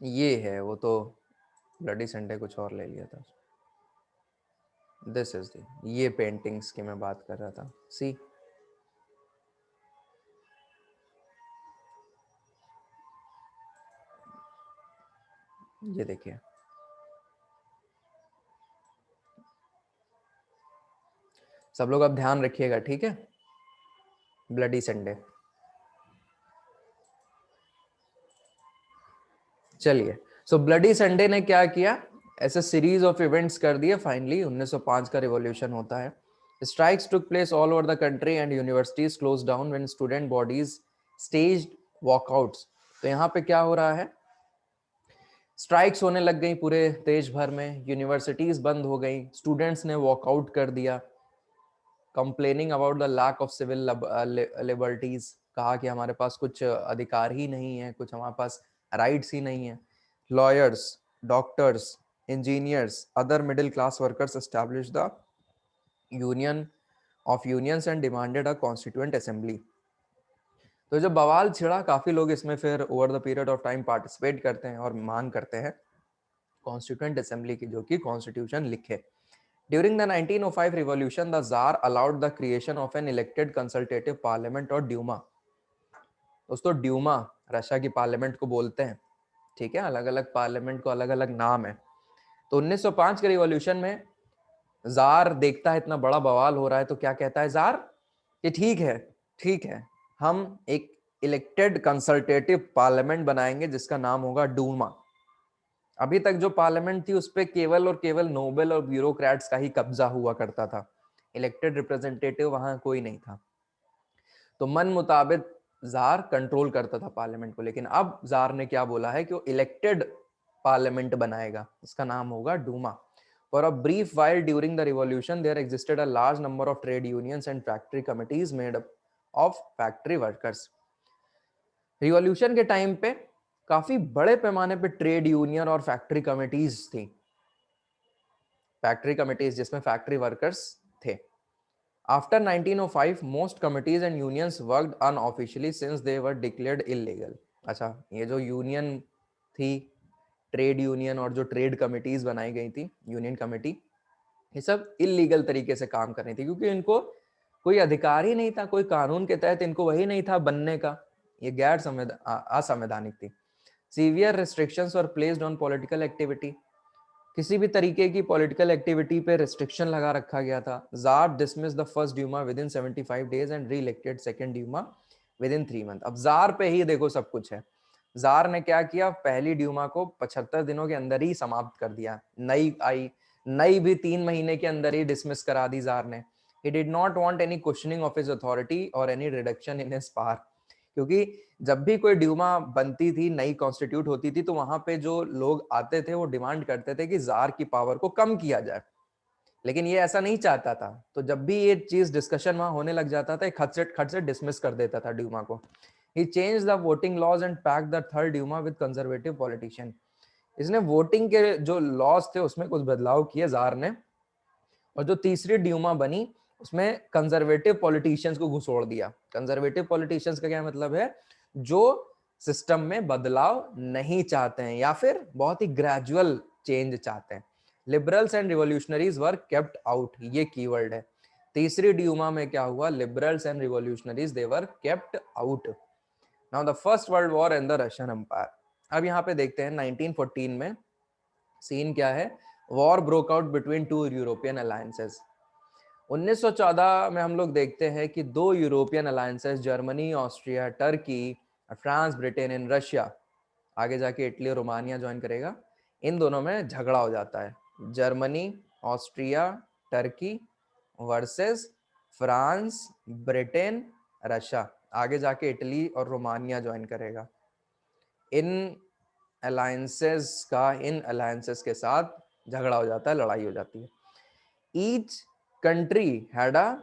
ये है वो तो, ब्लडी संडे कुछ और ले लिया था। दिस इज द, ये पेंटिंग्स की मैं बात कर रहा था। सी, ये देखिए, सब लोग अब ध्यान रखिएगा, ठीक है। Bloody Sunday. चलिए, सो ब्लडी संडे ने क्या किया, ऐसे सीरीज ऑफ इवेंट्स कर दिए। फाइनली 1905 का रिवॉल्यूशन होता है। Strikes took place all over the country and universities close down when student bodies staged walkouts. तो यहाँ पे क्या हो रहा है, स्ट्राइक्स होने लग गई पूरे देश भर में, यूनिवर्सिटीज बंद हो गई, स्टूडेंट्स ने वॉकआउट कर दिया, complaining about the lack of civil liberties. कहा कि हमारे पास कुछ अधिकार ही नहीं है, कुछ हमारे पास राइट्स ही नहीं है। Lawyers, doctors, engineers, other middle class workers establish the union of unions and demanded a constituent assembly. तो जब बवाल छिड़ा, काफी लोग इसमें फिर over the period of time participate करते हैं और मांग करते हैं कॉन्स्टिट्यूएंट असेंबली की, जो कि कॉन्स्टिट्यूशन लिखे। During the 1905 revolution, the Tsar allowed the creation of an elected consultative parliament or Duma। दोस्तों ड्यूमा रशिया की पार्लियामेंट को बोलते हैं, ठीक है। अलग अलग पार्लियामेंट को अलग अलग नाम है। तो 1905 के रिवॉल्यूशन में जार देखता है इतना बड़ा बवाल हो रहा है, तो क्या कहता है जार कि ठीक है, ठीक है, हम एक इलेक्टेड कंसल्टेटिव पार्लियामेंट बनाएंगे जिसका नाम होगा डूमा। अभी तक जो पार्लियामेंट थी उस पर केवल और केवल नोबेल और ब्यूरोक्रेट्स का ही कब्जा हुआ करता था, इलेक्टेड रिप्रेजेंटेटिव वहां कोई नहीं था। तो मन मुताबिक जार कंट्रोल करता था पार्लियामेंट को। लेकिन अब जार ने क्या बोला है कि वो इलेक्टेड पार्लियामेंट बनाएगा, इसका नाम होगा Duma. For a brief while during the revolution, there existed a large number of trade unions and factory committees made up of factory workers। Revolution के टाइम पे काफी बड़े पैमाने पे ट्रेड यूनियन और फैक्ट्री कमिटीज थी, फैक्ट्री कमिटीज जिसमें factory workers थे। After 1905 most committees and unions worked unofficially since they were declared illegal. अच्छा, ये जो यूनियन थी, ट्रेड यूनियन और जो ट्रेड कमिटीज बनाई गई थी, यूनियन कमेटी, ये सब इलीगल तरीके से काम कर रही थी, क्योंकि इनको कोई अधिकार ही नहीं था, कोई कानून के तहत इनको वही नहीं था बनने का, ये गैर असंवैधानिक थी। Severe restrictions were placed on political activity, किसी भी तरीके की पॉलिटिकल एक्टिविटी पे रिस्ट्रिक्शन लगा रखा गया था। Tsar dismiss the first Duma within 75 days and re elected second Duma within 3 month. अब जार पे ही देखो सब कुछ है। जार ने क्या किया, पहली ड्यूमा को 75 दिनों के अंदर ही समाप्त कर दिया, नई आई, नई भी 3 महीने के अंदर ही डिसमिस करा दी जार ने। He did not want any questioning of his authority और any reduction in his power, क्योंकि जब भी कोई ड्यूमा बनती थी, नई कॉन्स्टिट्यूट होती थी, तो वहां पे जो लोग आते थे वो डिमांड करते थे कि जार की पावर को कम किया जाए, लेकिन ये ऐसा नहीं चाहता था। तो जब भी ये चीज डिस्कशन वहां होने लग जाता था, खट से डिसमिस कर देता था ड्यूमा को। He change the voting laws and packed the third Duma with conservative politician. इसने वोटिंग के जो लॉज थे उसमें कुछ बदलाव किए जार ने, और जो तीसरी ड्यूमा बनी उसमें कंजर्वेटिव पॉलिटिशियंस को घुसोड़ दिया। कंजर्वेटिव पॉलिटिशियंस का क्या मतलब है, जो सिस्टम में बदलाव नहीं चाहते हैं या फिर बहुत ही ग्रेजुअल चेंज चाहते हैं। Liberals and revolutionaries were kept out, ये कीवर्ड है। तीसरी ड्यूमा में क्या हुआ, liberals and revolutionaries they were kept out. Now the first world war and the Russian empire. अब यहाँ पे देखते हैं 1914 में सीन क्या है। War broke out between two European alliances. 1914 में हम लोग देखते हैं कि दो European alliances, Germany, Austria, Turkey, France, Britain and Russia, आगे जाके इटली और रोमानिया ज्वाइन करेगा, इन दोनों में झगड़ा हो जाता है। Germany, Austria, Turkey versus France, Britain, Russia, आगे जाके इटली और रोमानिया ज्वाइन करेगा। इन अलायंसेस के साथ झगड़ा हो जाता है, लड़ाई हो जाती है। Each country had a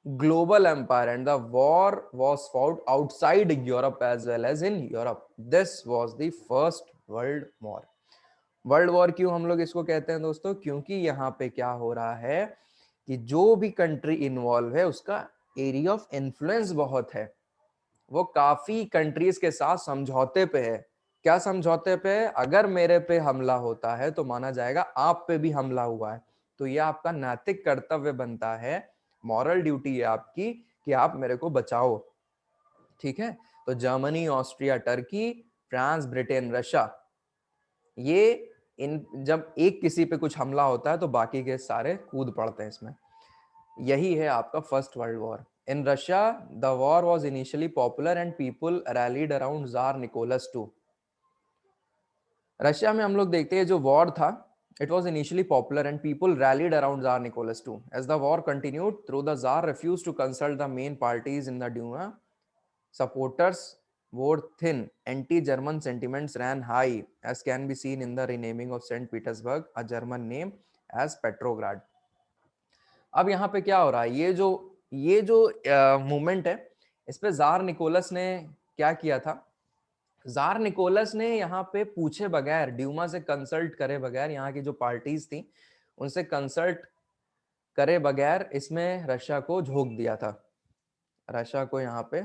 global empire and the war was fought outside Europe as well as in Europe. This was the first world war। World war क्यों हम लोग इसको कहते हैं दोस्तों? क्योंकि यहाँ पे क्या हो रहा है कि जो भी कंट्री इन्वॉल्व है उसका एरिया ऑफ इन्फ्लुएंस बहुत है, वो काफी कंट्रीज के साथ समझौते पे है। क्या समझौते पे है? अगर मेरे पे हमला होता है तो माना जाएगा आप पे भी हमला हुआ है, तो ये आपका नैतिक कर्तव्य बनता है, मॉरल ड्यूटी है आपकी कि आप मेरे को बचाओ। ठीक है, तो Germany, Austria, Turkey, France, Britain, Russia, ये इन जब एक किसी पे कुछ हमला होता है तो बाकी के सारे कूद पड़ते हैं इसमें। यही है आपका first world war. In Russia the war was initially popular and people rallied around tsar Nicholas two. Russia में हम लोग देखते हैं जो वॉर था, it was initially popular and people rallied around Tsar Nicholas II. As the war continued, through the Tsar refused to consult the main parties in the Duma, supporters wore thin. Anti-German sentiments ran high, as can be seen in the renaming of St. Petersburg, a German name, as Petrograd. अब यहाँ पे क्या हो रहा है, ये जो movement है, इस पे जार निकोलस ने क्या किया था? जार निकोलस ने यहाँ पे पूछे बगैर, ड्यूमा से कंसल्ट करे बगैर, यहाँ की जो पार्टीज थी उनसे कंसल्ट करे बगैर इसमें रशिया को झोंक दिया था, रशिया को यहाँ पे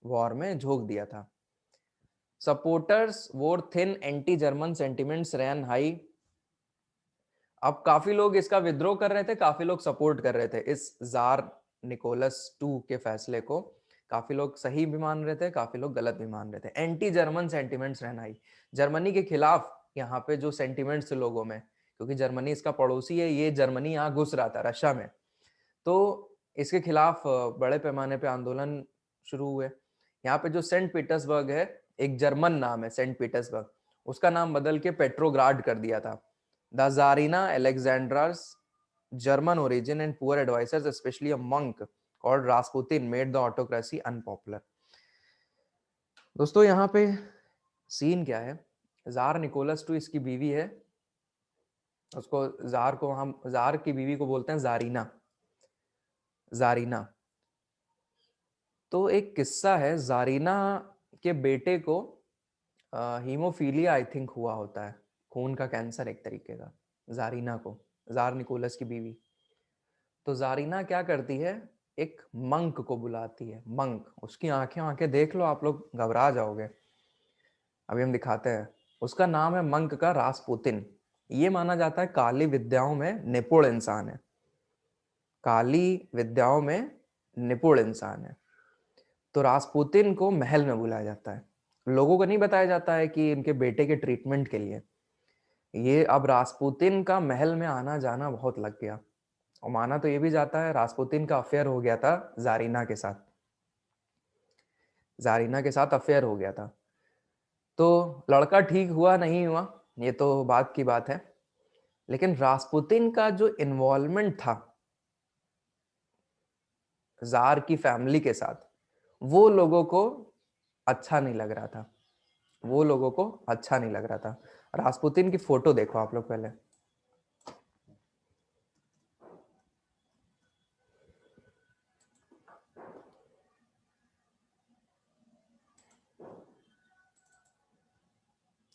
वॉर में झोंक दिया था। सपोर्टर्स वोर थिन, एंटी जर्मन सेंटिमेंट्स रैन हाई। अब काफी लोग इसका विद्रोह कर रहे थे, काफी लोग सपोर्ट कर रहे थे इस जार निकोलस टू के फैसले को। काफी लोग सही भी मान रहे थे, काफी लोग गलत भी मान रहे थे। एंटी जर्मन सेंटिमेंट्स रहना ही, जर्मनी के खिलाफ यहाँ पे जो सेंटिमेंट्स थे लोगों में, क्योंकि जर्मनी इसका पड़ोसी है, ये जर्मनी यहाँ घुस रहा था रशिया में, तो इसके खिलाफ बड़े पैमाने पे आंदोलन शुरू हुए। यहाँ पे जो सेंट पीटर्सबर्ग है, एक जर्मन नाम है सेंट पीटर्सबर्ग, उसका नाम बदल के पेट्रोग्राड कर दिया था। The Tsarina Alexander's German origin and poor advisors, especially a monk called Rasputin, made the autocracy unpopular. दोस्तों यहाँ पे सीन क्या है? जार निकोलस टू इसकी बीवी है, उसको जार को हम जार की बीवी को बोलते हैं जारीना, जारीना। तो एक किस्सा है, जारीना के बेटे को हीमोफीलिया आई थिंक हुआ होता है, खून का कैंसर एक तरीके का, जारीना को, जार निकोलस की बीवी। तो जारीना क्या करती है, एक मंक को बुलाती है। मंक, उसकी आंखें देख लो आप लोग घबरा जाओगे, अभी हम दिखाते हैं। उसका नाम है मंक का रासपुतिन। ये माना जाता है काली विद्याओं में निपुण इंसान है, काली विद्याओं में निपुण इंसान है। तो रासपुतिन को महल में बुलाया जाता है, लोगों को नहीं बताया जाता है कि इनके बेटे के ट्रीटमेंट के लिए। ये अब रासपुतिन का महल में आना जाना बहुत लग गया, और माना तो ये भी जाता है रासपुतिन का अफेयर हो गया था जारीना के साथ, जारीना के साथ अफेयर हो गया था। तो लड़का ठीक हुआ नहीं हुआ ये तो बात की बात है, लेकिन रासपुतिन का जो इन्वॉल्वमेंट था जार की फैमिली के साथ, वो लोगों को अच्छा नहीं लग रहा था, वो लोगों को अच्छा नहीं लग रहा था। रासपुतिन की फोटो देखो आप लोग पहले,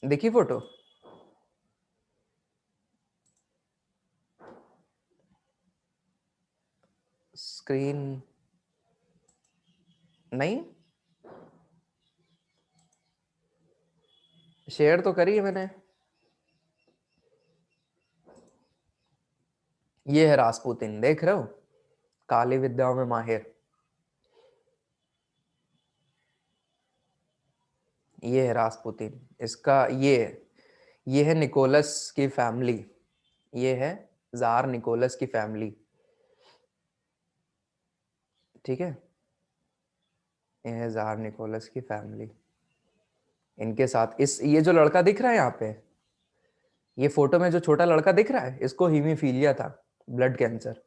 देखिए फोटो, स्क्रीन नहीं, शेयर तो करी है मैंने। ये है रासपुतिन, देख रहे हो, काली विद्याओं में माहिर। ये है रासपुतिन, इसका ये है निकोलस की फैमिली, ये है जार निकोलस की फैमिली, ठीक है, ये है जार निकोलस की फैमिली। इनके साथ इस ये जो लड़का दिख रहा है यहाँ पे, ये फोटो में जो छोटा लड़का दिख रहा है, इसको हीमोफीलिया था, ब्लड कैंसर।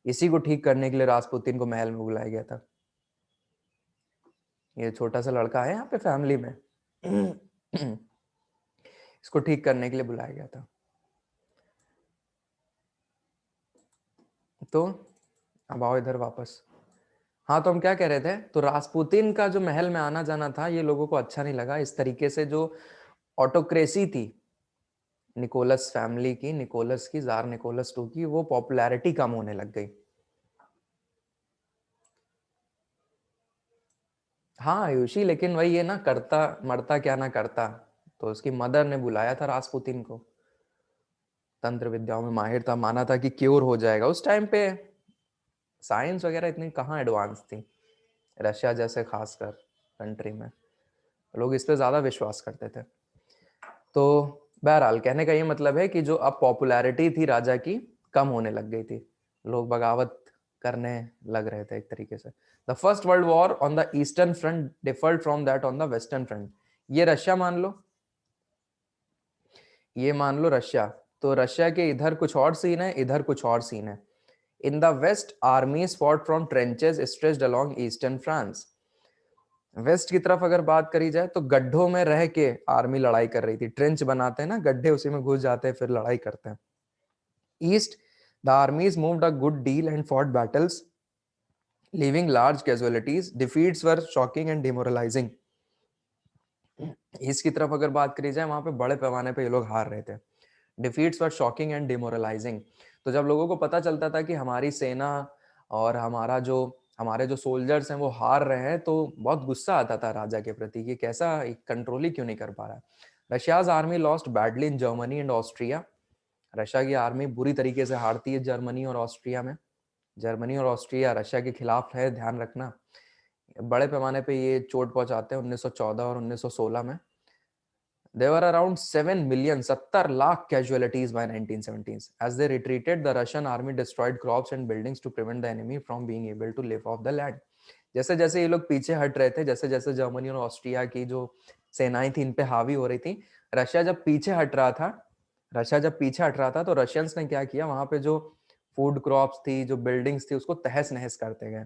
इसी को ठीक करने के लिए रासपुतिन को महल में बुलाया गया था। ये छोटा सा लड़का है यहाँ पे फैमिली में, इसको ठीक करने के लिए बुलाया गया था। तो अब आओ इधर वापस। हाँ, तो हम क्या कह रहे थे, तो रासपुतिन का जो महल में आना जाना था ये लोगों को अच्छा नहीं लगा। इस तरीके से जो ऑटोक्रेसी थी, निकोलस फैमिली की, निकोलस की, जार निकोलस टू की वो पॉपुलैरिटी कम होने लग गई। हाँ आयुषी, लेकिन वही है ना, करता मरता क्या ना करता। तो उसकी मदर ने बुलाया था रासपुतिन को, तंत्र विद्याओं में माहिर था, माना था कि क्योर हो जाएगा। उस टाइम पे साइंस वगैरह इतनी कहाँ एडवांस थी, रशिया जैसे खासकर कंट्री में लोग इस पे ज्यादा विश्वास करते थे। तो बहरहाल कहने का ये मतलब है कि जो अब पॉपुलैरिटी थी राजा की कम होने लग गई थी, लोग बगावत करने लग रहे थे एक तरीके से। The first world war on the eastern front deferred from that on the western front. ये रशिया मान लो, ये मान लो रशिया। तो रशिया के इधर कुछ और सीन है, इधर कुछ और सीन है। In the west armies fought from trenches stretched along eastern France. West की तरफ अगर बात करी जाए तो गड्ढों में रह के आर्मी लड़ाई कर रही थी, ट्रेंच बनाते हैं ना गड्ढे, उसी में घुस जाते हैं फिर लड़ाई करते हैं। East the armies moved a good deal and fought battles leaving large casualties. Defeats were shocking and demoralizing. इसकी तरफ अगर बात करी जाए वहां पे बड़े पैमाने पे ये लोग हार रहे थे। Defeats were shocking and demoralising. तो जब लोगों को पता चलता था कि हमारी सेना और हमारे जो सोल्जर्स हैं वो हार रहे हैं, तो बहुत गुस्सा आता था राजा के प्रति कि कैसा कंट्रोल ही क्यों नहीं कर पा रहा है। Russia's army lost badly in Germany and Austria. Russia की आर्मी बुरी तरीके से हारती है जर्मनी और ऑस्ट्रिया में। जर्मनी और ऑस्ट्रिया रशिया के खिलाफ है, ध्यान रखना। बड़े पैमाने पे ये चोट पहुंचाते हैं 1914 और 1916 में। There were around 7 million, 70 lakh casualties by 1970s. As they retreated, the Russian army destroyed crops and buildings to prevent the enemy from being able to live off the land. जैसे जैसे ये लोग पीछे हट रहे थे, जैसे जैसे जर्मनी और ऑस्ट्रिया की जो सेनाएं थी इन पे हावी हो रही थी, रशिया जब पीछे हट रहा था तो रशियंस ने क्या किया, वहां पे जो फूड क्रॉप्स थी, जो बिल्डिंग्स थी, उसको तहस नहस करते गए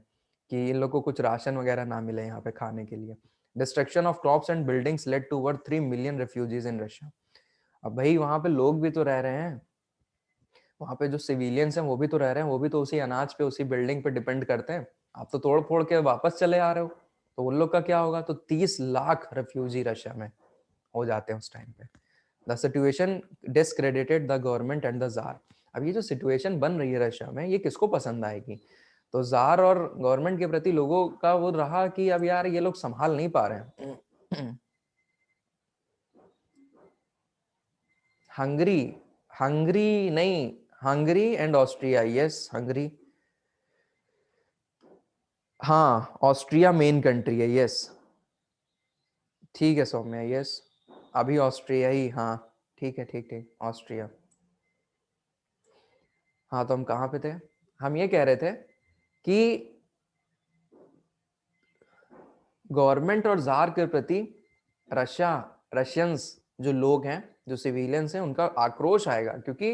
कि इन लोग को कुछ राशन वगैरह ना मिले यहाँ पे खाने के लिए। Destruction of crops and buildings led to over 3 million refugees in Russia. अब भाई वहां पे लोग भी तो रह रहे हैं, वहां पे जो सिविलियंस हैं वो भी तो रह रहे हैं, वो भी तो उसी अनाज पे उसी बिल्डिंग पे डिपेंड करते हैं। आप तो तोड़ फोड़ के वापस चले आ रहे हो, तो उन लोग का क्या होगा। तो 30 लाख रेफ्यूजी रशिया में हो जाते हैं उस टाइम पे। The situation discredited the government and the tsar. अब ये जो सिचुएशन बन रही है रशिया में, ये किसको पसंद आएगी। तो जार और गवर्नमेंट के प्रति लोगों का वो रहा कि अब यार ये लोग संभाल नहीं पा रहे हैं। हंगरी, हंगरी नहीं, Hungary and Austria, yes Hungary. हाँ ऑस्ट्रिया मेन कंट्री है, यस। ठीक है सौम्या, यस। अभी ऑस्ट्रिया ही, हाँ ठीक है, ठीक ठीक ऑस्ट्रिया। हाँ तो हम कहाँ पे थे, हम ये कह रहे थे कि गवर्नमेंट और जार के प्रति रशियंस जो लोग हैं, जो सिविलियंस हैं, उनका आक्रोश आएगा, क्योंकि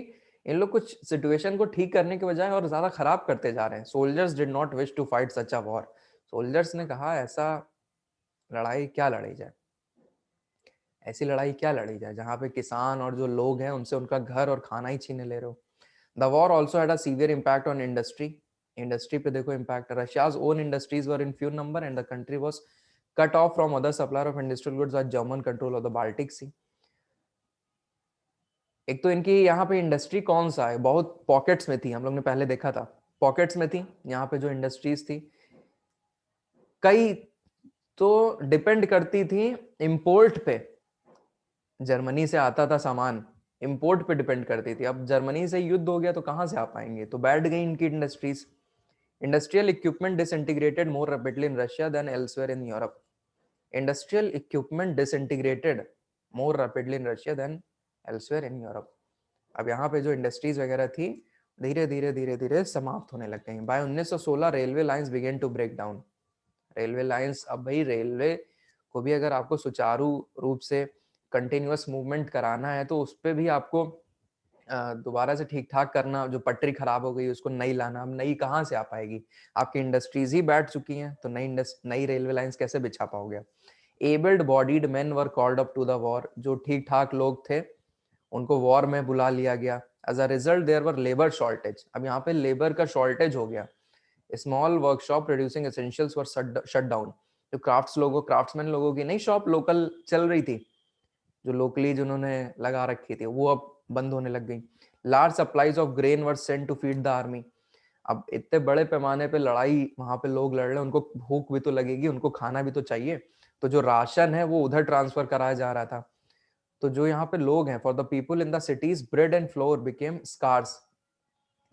इन लोग कुछ सिचुएशन को ठीक करने के बजाय और ज्यादा खराब करते जा रहे हैं। Soldiers did not wish to fight such a war. Soldiers ने कहा ऐसा लड़ाई क्या लड़ी जाए, ऐसी लड़ाई क्या लड़ी जाए जहां पे किसान और जो लोग हैं उनसे उनका घर और खाना ही छीने ले रहे हो। The war also had a severe impact on industry. Industry पे देखो impact, Russia's own industries were in few number and the country was cut off from other supplier of industrial goods at German control of the Baltic Sea। एक तो इनकी यहाँ पे industry कौन सा है, बहुत पॉकेट्स में थी, हम लोग ने पहले देखा था, पॉकेट्स में थी यहाँ पे जो इंडस्ट्रीज थी। कई तो डिपेंड करती थी इंपोर्ट पे, जर्मनी से आता था सामान, इंपोर्ट पे डिपेंड करती थी। अब जर्मनी से युद्ध हो गया तो कहाँ से आ पाएंगे, तो बैठ गई इनकी industries. Industrial equipment disintegrated more rapidly in Russia than elsewhere in Europe. Industrial equipment disintegrated more rapidly in Russia than elsewhere in Europe. अब यहाँ पे जो इंडस्ट्रीज वगैरह थी धीरे धीरे समाप्त होने लग गई। By 1916 railway lines began to break down. Railway lines, अब भाई रेलवे को भी अगर आपको सुचारू रूप से कंटिन्यूअस मूवमेंट कराना है तो उस पर भी आपको दोबारा से ठीक ठाक करना, जो पटरी खराब हो गई उसको नई लाना। अब नई कहाँ से आ पाएगी, आपकी इंडस्ट्रीज ही बैठ चुकी हैं, तो नई रेलवे लाइंस कैसे बिछा पाओगे। Able bodied men were called up to the war. जो ठीक ठाक लोग थे उनको वॉर में बुला लिया गया। As a result there were labour shortage. अब यहाँ पे लेबर का शॉर्टेज हो गया। Small workshop producing essentials were shut down. जो क्राफ्ट्समैन लोगों की नहीं शॉप लोकल चल रही थी, जो लोकली जिन्होंने लगा रखी थी, वो अब बंद होने लग गई। Large supplies of grain were sent to feed the army. अब इतने बड़े पैमाने पे लड़ाई, वहां पे लोग लड़ रहे हैं, उनको भूख भी तो लगेगी, उनको खाना भी तो चाहिए, तो जो राशन है वो उधर ट्रांसफर कराया जा रहा था। तो जो यहाँ पे लोग हैं, for the people in the cities bread and flour became scarce.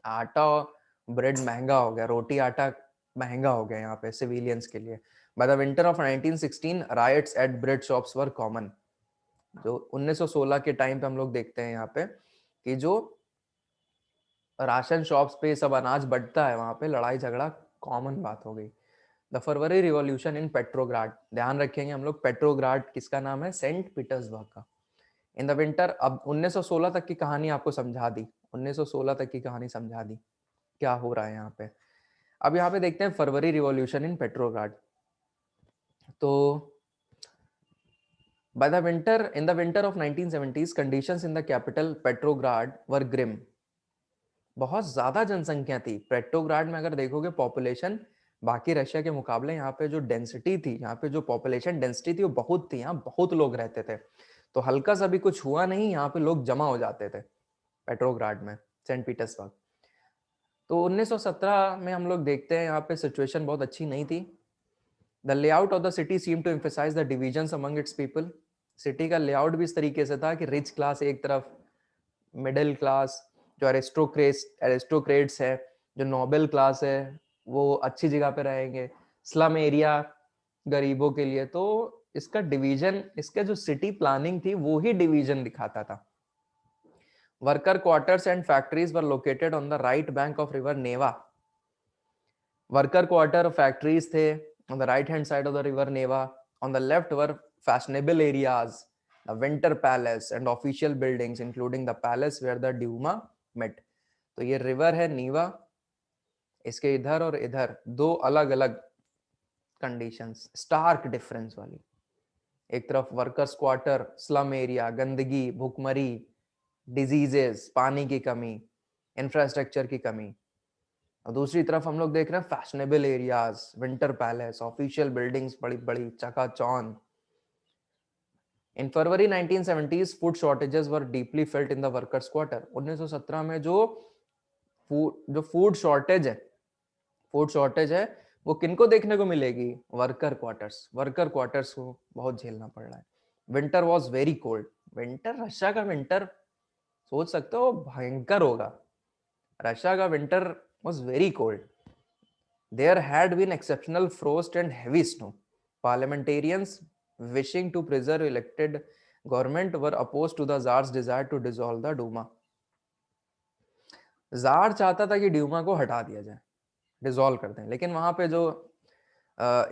आटा ब्रेड महंगा हो गया, रोटी आटा महंगा हो गया यहाँ पे सिविलियंस के लिए। By the winter of 1916 riots at bread shops were common. जो 1916 के टाइम पे हम लोग देखते हैं यहाँ पे कि जो राशन शॉप्स पे सब अनाज बंटता है, वहां पे लड़ाई झगड़ा कॉमन बात हो गई। The February revolution in Petrograd, ध्यान रखेंगे हम लोग, पेट्रोग्राड किसका नाम है? सेंट पीटर्सबर्ग का। इन द विंटर, अब 1916 तक की कहानी आपको समझा दी, 1916 तक की कहानी समझा दी क्या हो रहा है यहाँ पे। अब यहाँ पे देखते हैं फरवरी रिवॉल्यूशन इन पेट्रोग्राड। तो by the winter, in the winter of 1970s, conditions in the capital Petrograd were grim. बहुत ज्यादा जनसंख्या थी पेट्रोग्राड में। अगर देखोगे पॉपुलेशन बाकी रशिया के मुकाबले, यहाँ पे जो डेंसिटी थी, यहाँ पे जो पॉपुलेशन डेंसिटी थी वो बहुत थी, यहाँ बहुत लोग रहते थे। तो हल्का सा भी कुछ हुआ नहीं, यहाँ पे लोग जमा हो जाते थे पेट्रोग्राड में, सेंट पीटर्सबर्ग। तो 1917 में हम लोग देखते हैं यहाँ पे सिचुएशन बहुत अच्छी नहीं थी। The layout of the city seem to emphasise the divisions among its people. City का लेआउट भी इस तरीके से था कि रिच क्लास एक तरफ, मिडिल क्लास, जो एरिस्टोक्रेट्स है, जो नोबल क्लास है, वो अच्छी जगह पे रहेंगे, स्लम एरिया गरीबों के लिए। तो इसका डिवीजन, इसका जो सिटी प्लानिंग थी वो ही डिवीजन दिखाता था। Worker quarters and factories were located on the right bank of river Neva. Worker quarter, factories थे on the right hand side of the river Neva. On the left were fashionable areas, the Winter Palace and official buildings including the palace where the Duma met. तो ये river है नीवा, इसके इधर और इधर दो अलग अलग कंडीशंस, स्टार्क डिफरेंस वाली। एक तरफ वर्कर्स क्वार्टर, स्लम एरिया, गंदगी, भूखमरी, डिजीजेस, पानी की कमी, इंफ्रास्ट्रक्चर की कमी। और दूसरी तरफ हम लोग देख रहे हैं fashionable areas, winter palace, official buildings बड़ी बड़ी चकाचौंध। इन फरवरी 1970s food shortages were deeply felt in the workers quarter. 1917 में जो फूड शॉर्टेज है वो किनको देखने को मिलेगी? वर्कर क्वार्टर्स को बहुत झेलना पड़ रहा है। Winter was very cold. Winter, Russia का विंटर सोच सकते हो भयंकर होगा। रशिया का winter was very cold. There had been exceptional frost and heavy snow. Parliamentarians wishing to preserve elected government were opposed to the Tsar's desire to dissolve the Duma. Jar चाहता था कि Dumas को हटा दिया जाए, dissolve कर दें, लेकिन वहां पे जो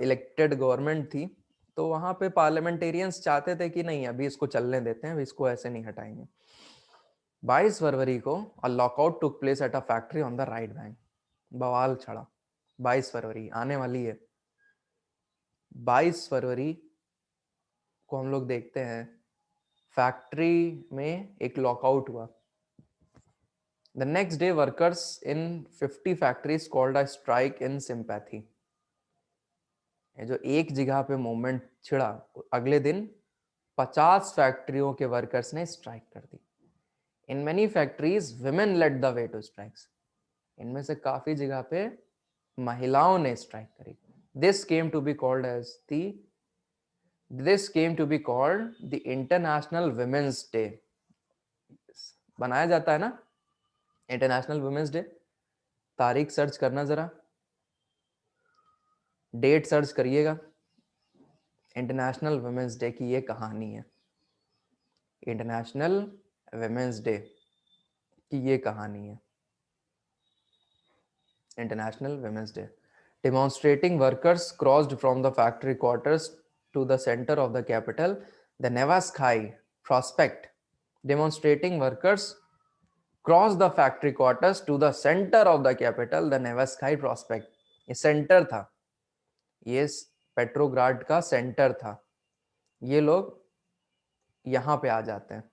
इलेक्टेड गवर्नमेंट थी, तो वहां पे पार्लियामेंटेरियंस चाहते थे कि नहीं, अभी इसको चलने देते हैं, इसको ऐसे नहीं हटाएंगे। 22 फरवरी को a lockout took place at a factory on the right bank. बवाल छड़ा। 22 फरवरी आने वाली है, 22 फरवरी को हम लोग देखते हैं फैक्ट्री में एक लॉकआउट हुआ। The next day workers in 50 factories called a strike in sympathy. जो एक जगह पे मूवमेंट छिड़ा, अगले दिन 50 फैक्ट्रियों के वर्कर्स ने स्ट्राइक कर दी। In many factories women led the way to strikes. इनमें से काफी जगह पे महिलाओं ने स्ट्राइक करी। This came to be called the International Women's Day. बनाया जाता है ना इंटरनेशनल वुमेन्स डे। तारीख सर्च करना, जरा डेट सर्च करिएगा। इंटरनेशनल वुमेन्स डे की ये कहानी है, इंटरनेशनल वुमेन्स डे की ये कहानी है। International women's day. Demonstrating workers crossed from the factory quarters to the center of the capital, the Nevsky Prospect. Demonstrating workers crossed the factory quarters to the center of the capital, the Nevsky Prospect. ये centre था, ये Petrograd का centre था। ये लोग यहाँ पे आ जाते हैं,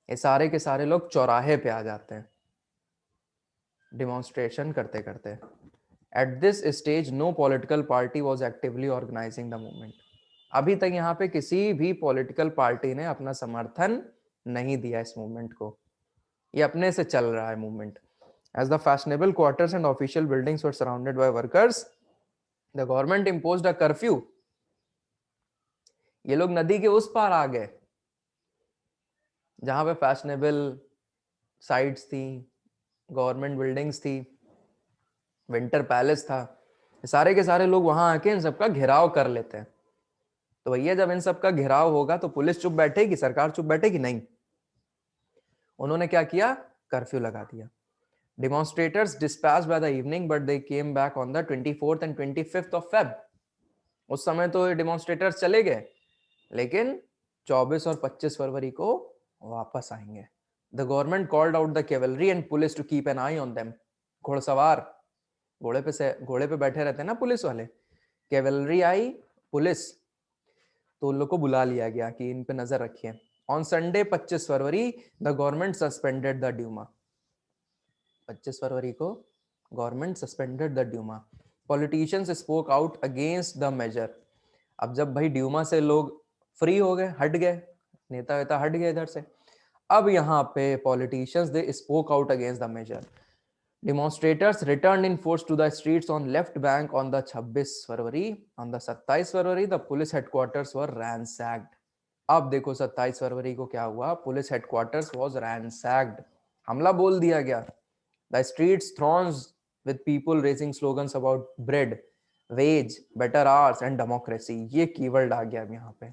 ये सारे के सारे लोग चौराहे पे आ जाते हैं डिमॉन्स्ट्रेशन करते करते। At this stage, no political party was actively organizing the movement. अभी तक यहाँ पे किसी भी पॉलिटिकल पार्टी ने अपना समर्थन नहीं दिया इस मूवमेंट को, ये अपने से चल रहा है movement. As the fashionable quarters and official buildings were surrounded by workers, the government imposed a curfew. ये लोग नदी के उस पार आ गए जहां पे फैशनेबल साइट्स थी, गवर्नमेंट बिल्डिंग्स थी, विंटर पैलेस था, सारे के सारे लोग वहां आके इन सबका घेराव कर लेते हैं। तो भैया जब इन सबका घेराव होगा तो पुलिस चुप बैठेगी, सरकार चुप बैठेगी? नहीं। उन्होंने क्या किया? कर्फ्यू लगा दिया। Demonstrators dispatched by the evening, but they came back on the 24th and 25th of Feb. उस समय तो डेमोन्स्ट्रेटर्स चले गए, लेकिन 24 और 25 फरवरी को वापस आएंगे। The government called out the cavalry and police to keep an eye on them. घोड़सवार, घोड़े पे बैठे रहते हैं ना पुलिस वाले, कैवलरी आई, पुलिस, तो उन लोग को बुला लिया गया कि इन पे नजर रखिए। On Sunday 25 February the government suspended the Duma. 25 फरवरी को government suspended the Duma. Politicians spoke out against the measure. अब जब भाई ड्यूमा से लोग फ्री हो गए, हट गए, नेता वेता हट गए इधर से, अब यहाँ पे politicians they spoke out against the major. Demonstrators return in force to the streets on left bank on the 26 February. On the 27 February the police headquarters were ransacked. अब देखो 27 फरवरी को क्या हुआ? पुलिस हेडक्वार्टर्स वाज रैंसैक्ड, हमला बोल दिया गया। The streets thronged with people raising slogans about bread, wage, better hours and democracy. ये कीवर्ड आ गया अब यहाँ पे।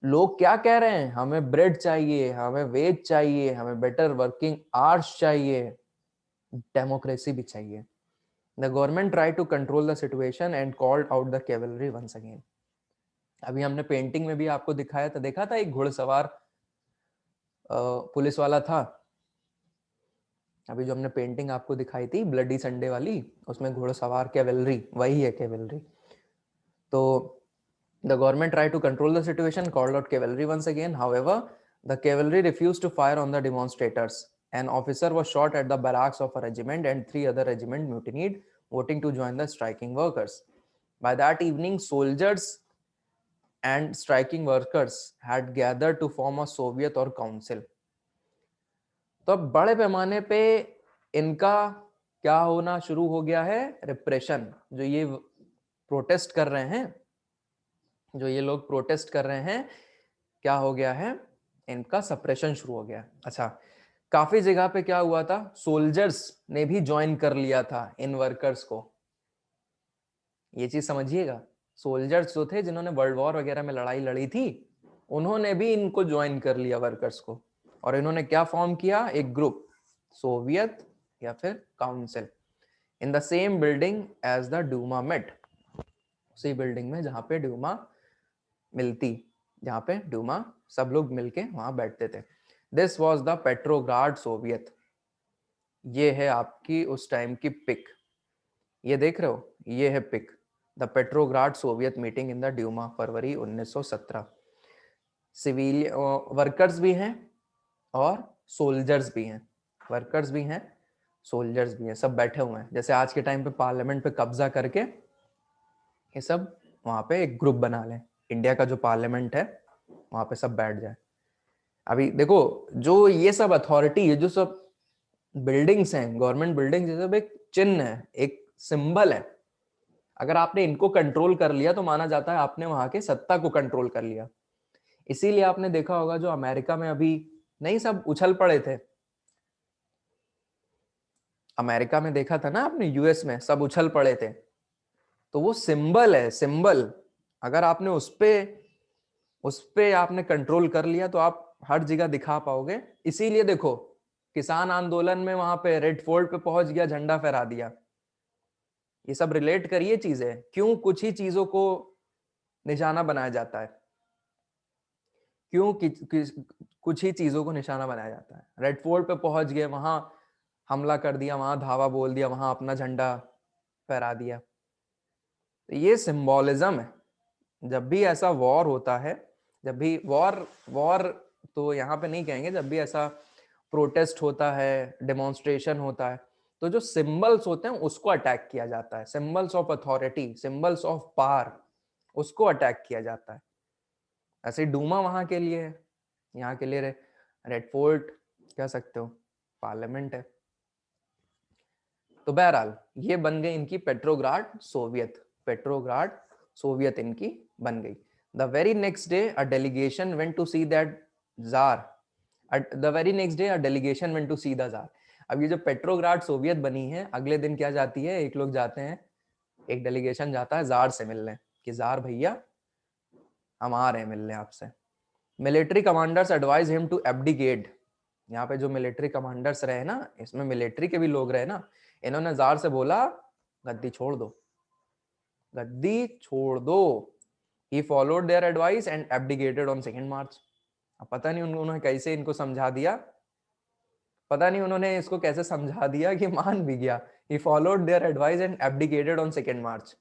लोग क्या कह रहे हैं? हमें ब्रेड चाहिए, हमें वेज चाहिए, हमें बेटर वर्किंग आवर्स चाहिए, डेमोक्रेसी भी चाहिए। The government tried to control the situation and called out the cavalry once again. अभी हमने पेंटिंग में भी आपको दिखाया था, देखा था एक घुड़सवार पुलिस वाला था। अभी जो हमने पेंटिंग आपको दिखाई थी ब्लडी संडे वाली, उसमें घोड़सवार कैवेलरी, वही है कैवेलरी। तो the government tried to control the situation, called out cavalry once again. However, the cavalry refused to fire on the demonstrators. An officer was shot at the barracks of a regiment and 3 other regiments mutinied, voting to join the striking workers. By that evening, soldiers and striking workers had gathered to form a Soviet or council. तो अब बड़े पैमाने पे इनका क्या होना शुरू हो गया है? रिप्रेशन। जो ये प्रोटेस्ट कर रहे हैं, जो ये लोग प्रोटेस्ट कर रहे हैं, क्या हो गया है? इनका सप्रेशन शुरू हो गया। अच्छा, काफी जगह पे क्या हुआ था? सोल्जर्स ने भी ज्वाइन कर लिया था इन वर्कर्स को। ये चीज समझिएगा, सोल्जर्स जो थे जिन्होंने वर्ल्ड वॉर वगैरह में लड़ाई लड़ी थी, उन्होंने भी इनको ज्वाइन कर लिया वर्कर्स को, और इन्होंने क्या फॉर्म किया? एक ग्रुप, सोवियत या फिर council, in the same building as the Duma met. उसी बिल्डिंग में जहां पे ड्यूमा मिलती, जहां पे ड्यूमा सब लोग मिलके वहां बैठते थे। This was the Petrograd Soviet. ये है आपकी उस टाइम की पिक, ये देख रहे हो, ये है pic, the Petrograd soviet meeting in the Duma, फरवरी 1917। सिविल वर्कर्स भी हैं और सोल्जर्स भी हैं, वर्कर्स भी हैं, सोल्जर्स भी हैं, सब बैठे हुए हैं। जैसे आज के टाइम पे पार्लियामेंट पे कब्जा करके ये सब वहां पे एक ग्रुप बना लें, इंडिया का जो पार्लियामेंट है वहां पे सब बैठ जाए। अभी देखो, जो ये सब अथॉरिटी, ये जो सब बिल्डिंग्स हैं, गवर्नमेंट बिल्डिंग्स, ये सब एक चिन्ह है, एक सिंबल है। अगर आपने इनको कंट्रोल कर लिया तो माना जाता है आपने वहां के सत्ता को कंट्रोल कर लिया। इसीलिए आपने देखा होगा जो अमेरिका में अभी नहीं सब उछल पड़े थे, अमेरिका में देखा था ना आपने, यूएस में सब उछल पड़े थे, तो वो सिंबल है, सिंबल। अगर आपने उस पे आपने कंट्रोल कर लिया तो आप हर जगह दिखा पाओगे। इसीलिए देखो, किसान आंदोलन में वहां पे रेड फोर्ट पे पहुंच गया, झंडा फहरा दिया। ये सब रिलेट करिए चीजें, क्यों कुछ ही चीजों को निशाना बनाया जाता है, क्यों कुछ ही चीजों को निशाना बनाया जाता है। रेड फोर्ट पे पहुंच गए, वहां हमला कर दिया, वहां धावा बोल दिया, वहां अपना झंडा फहरा दिया। तो ये सिंबोलिज्म है। जब भी ऐसा वॉर होता है, जब भी वॉर तो यहाँ पे नहीं कहेंगे, जब भी ऐसा प्रोटेस्ट होता है, डेमोन्स्ट्रेशन होता है, तो जो सिंबल्स होते हैं उसको अटैक किया जाता है, symbols of authority, symbols of power, उसको अटैक किया जाता है। ऐसे डूमा वहां के लिए है, यहाँ के लिए रेड फोर्ट कह सकते हो, पार्लियामेंट है। तो बहरहाल ये बन गई इनकी पेट्रोग्राड सोवियत, पेट्रोग्राड सोवियत इनकी बन गई। The very next day a delegation went to see that tsar, the very next day a delegation went to see the tsar. अब ये जो पेट्रोग्राड सोवियत बनी है, अगले दिन क्या जाती है, एक लोग जाते हैं, एक डेलीगेशन जाता है जार से मिलने कि जार भैया हम आ रहे हैं मिलने आपसे। Military commanders advise him to abdicate. यहाँ पे जो मिलिट्री कमांडर्स रहे ना, इसमें मिलिट्री के भी लोग रहे ना, इन्होंने जार से बोला गद्दी छोड़ दो, गद्दी छोड़ दो। He followed their advice and abdicated on 2 मार्च। अब पता नहीं उन्होंने कैसे इनको समझा दिया, पता नहीं उन्होंने इसको कैसे समझा दिया कि मान भी गया। He followed their advice and abdicated on 2 मार्च।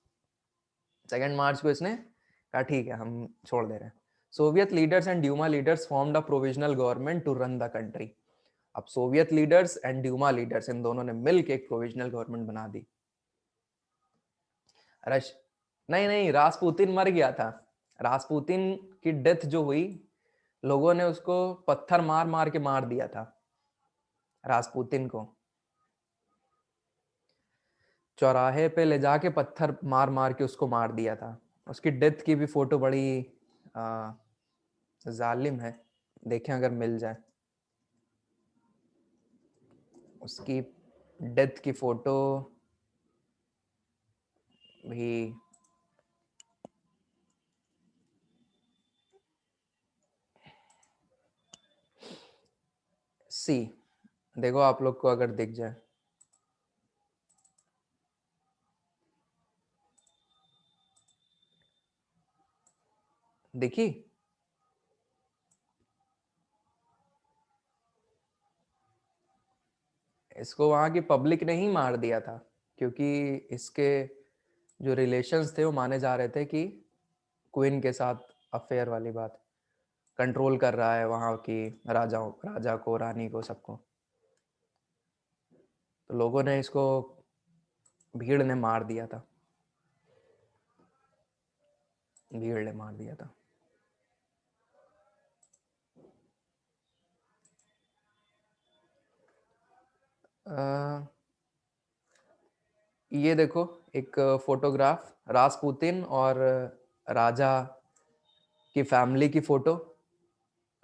2 मार्च को इसने कहा ठीक है हम छोड़ दे रहे हैं। Soviet leaders and Duma leaders formed a provisional government to run the country. अब Soviet leaders and Duma leaders इन दोनों ने मिलकर एक प्रोविजनल गवर्नमेंट बना दी। रश नहीं नहीं, रासपुतिन मर गया था। रासपुतिन की डेथ जो हुई, लोगों ने उसको पत्थर मार मार के मार दिया था रासपुतिन को, चौराहे पे ले जाके पत्थर मार मार के उसको मार दिया था। उसकी डेथ की भी फोटो बड़ी जालिम है, देखें अगर मिल जाए उसकी डेथ की फोटो भी। सी देखो आप लोग को अगर दिख जाए, देखी, इसको वहां की पब्लिक ने ही मार दिया था, क्योंकि इसके जो रिलेशंस थे वो माने जा रहे थे कि क्वीन के साथ अफेयर वाली बात, कंट्रोल कर रहा है वहां की राजा को, रानी को, सबको। तो लोगों ने इसको, भीड़ ने मार दिया था, भीड़ ने मार दिया था। ये देखो एक फोटोग्राफ, रासपुतिन और राजा की फैमिली की फोटो।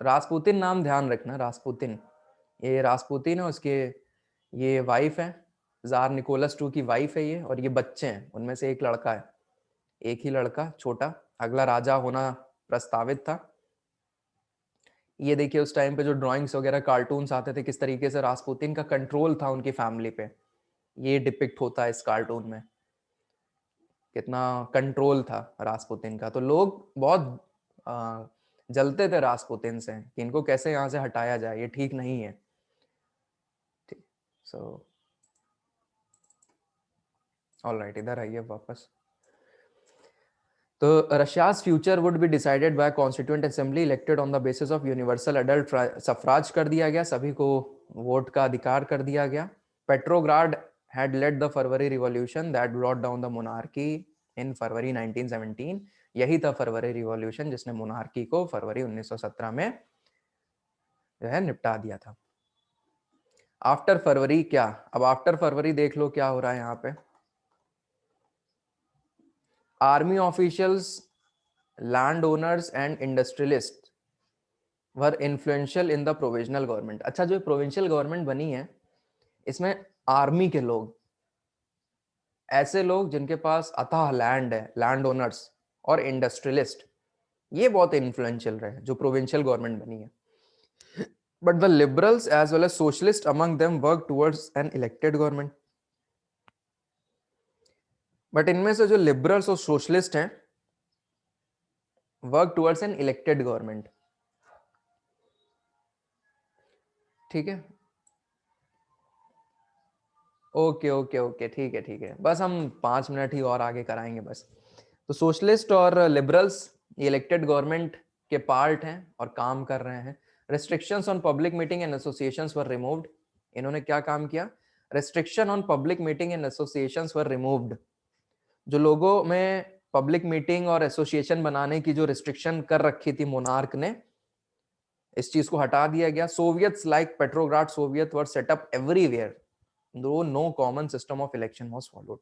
रासपुतिन नाम ध्यान रखना, रासपुतिन, ये रासपुतिन है, उसके ये वाइफ है, जार निकोलस II की वाइफ है ये, और ये बच्चे हैं, उनमें से एक लड़का है, एक ही लड़का छोटा, अगला राजा होना प्रस्तावित था। ये देखिए उस टाइम पे जो ड्राइंग्स वगैरह कार्टून्स आते थे, किस तरीके से रासपुतिन का कंट्रोल था उनकी फैमिली पे, ये डिपिक्ट होता है इस कार्टून में, कितना कंट्रोल था रासपुतिन का। तो लोग बहुत जलते थे रासपुतिन से कि इनको कैसे यहाँ से हटाया जाए, ये ठीक नहीं है। ठीक, सो ऑलराइट, इधर आइए वापस। तो Russia's future would be decided by constituent assembly elected on the basis of universal adult suffrage कर दिया गया, सभी को वोट का अधिकार कर दिया गया। Petrograd had led the February revolution that brought down the monarchy in फरवरी 1917। यही था फरवरी रिवॉल्यूशन जिसने मोनार्की को फरवरी 1917 में जो है निपटा दिया था। आफ्टर फरवरी क्या, अब आफ्टर फरवरी देख लो क्या हो रहा है यहाँ पे। Army officials, land owners and industrialist were influential in the provisional government. अच्छा, जो प्रोविंशियल गवर्नमेंट बनी है इसमें आर्मी के लोग, ऐसे लोग जिनके पास अथाह लैंड है, लैंड ओनर्स और इंडस्ट्रियलिस्ट, ये बहुत इन्फ्लुएंशियल रहे जो प्रोविंशियल गवर्नमेंट बनी है। But the liberals as well as socialist among them work towards an elected government. But इनमें से जो लिबरल्स और सोशलिस्ट हैं work towards an elected government. ठीक है, ओके ओके ओके, ठीक है ठीक है, बस हम 5 मिनट ही और आगे कराएंगे बस। तो सोशलिस्ट और लिबरल्स इलेक्टेड गवर्नमेंट के पार्ट हैं और काम कर रहे हैं। Restrictions on public meeting and associations were removed. इन्होंने क्या काम किया, restriction on public meeting and associations were removed. जो लोगों में पब्लिक मीटिंग और एसोसिएशन बनाने की जो रिस्ट्रिक्शन कर रखी थी मोनार्क ने, इस चीज को हटा दिया गया। Soviets like Petrograd soviet were set up everywhere, though no common system of election was followed.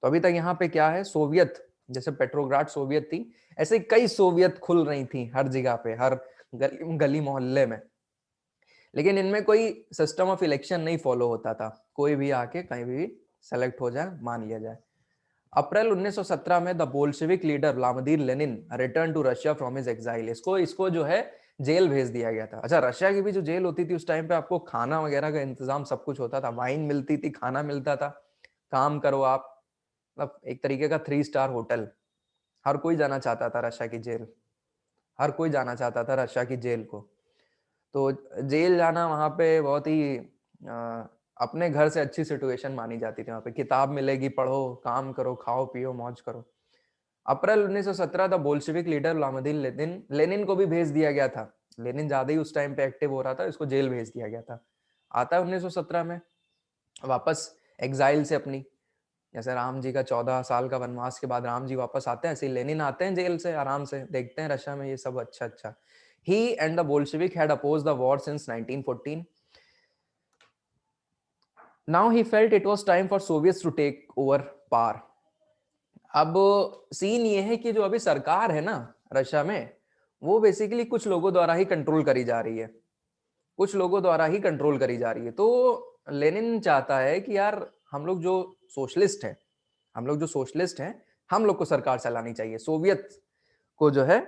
तो अभी तक यहाँ पे क्या है, सोवियत जैसे पेट्रोग्राड सोवियत थी, ऐसे कई सोवियत खुल रही थी हर जगह पे, हर गली मोहल्ले में, लेकिन इनमें कोई सिस्टम ऑफ इलेक्शन नहीं फॉलो होता था, कोई भी आके कहीं भी सेलेक्ट हो जाए, मान लिया जाए। अप्रैल 1917 में the Bolshevik leader Vladimir Lenin return to Russia from his exile. इसको जो है जेल भेज दिया गया था। अच्छा, रशिया की भी जो जेल होती थी उस टाइम पे, आपको खाना वगैरह का इंतजाम सब कुछ होता था, वाइन मिलती थी, खाना मिलता था, काम करो आप, मतलब एक तरीके का 3 स्टार होटल। हर कोई जाना चाहता था रशिया की जेल, हर कोई जाना चाहता था रशिया की जेल को। तो जेल जाना वहां पे बहुत ही अपने घर से अच्छी सिचुएशन मानी जाती थी। वहां पे किताब मिलेगी, पढ़ो, काम करो, खाओ पियो, मौज करो। अप्रैल 1917 the Bolshevik leader Vladimir Lenin, Lenin को भी भेज दिया गया था। लेनिन ज्यादा ही उस टाइम पे एक्टिव हो रहा था, इसको जेल भेज दिया गया था। आता है 1917 में वापस एग्जाइल से अपनी, जैसे राम जी का 14 साल का वनवास के बाद राम जी वापस आते हैं, ऐसे लेनिन आते हैं जेल से, आराम से देखते हैं रशिया में ये सब अच्छा अच्छा। He and the Bolshevik had opposed the war since 1914. Now he felt it was time for Soviets to take over power. अब सीन ये है कि जो अभी सरकार है ना रशिया में, वो बेसिकली कुछ लोगों द्वारा ही कंट्रोल करी जा रही है, कुछ लोगों द्वारा ही कंट्रोल करी जा रही है। तो लेनिन चाहता है कि यार हम लोग जो सोशलिस्ट हैं, हम लोग जो सोशलिस्ट हैं, हम लोग को सरकार चलानी चाहिए, सोवियत को जो है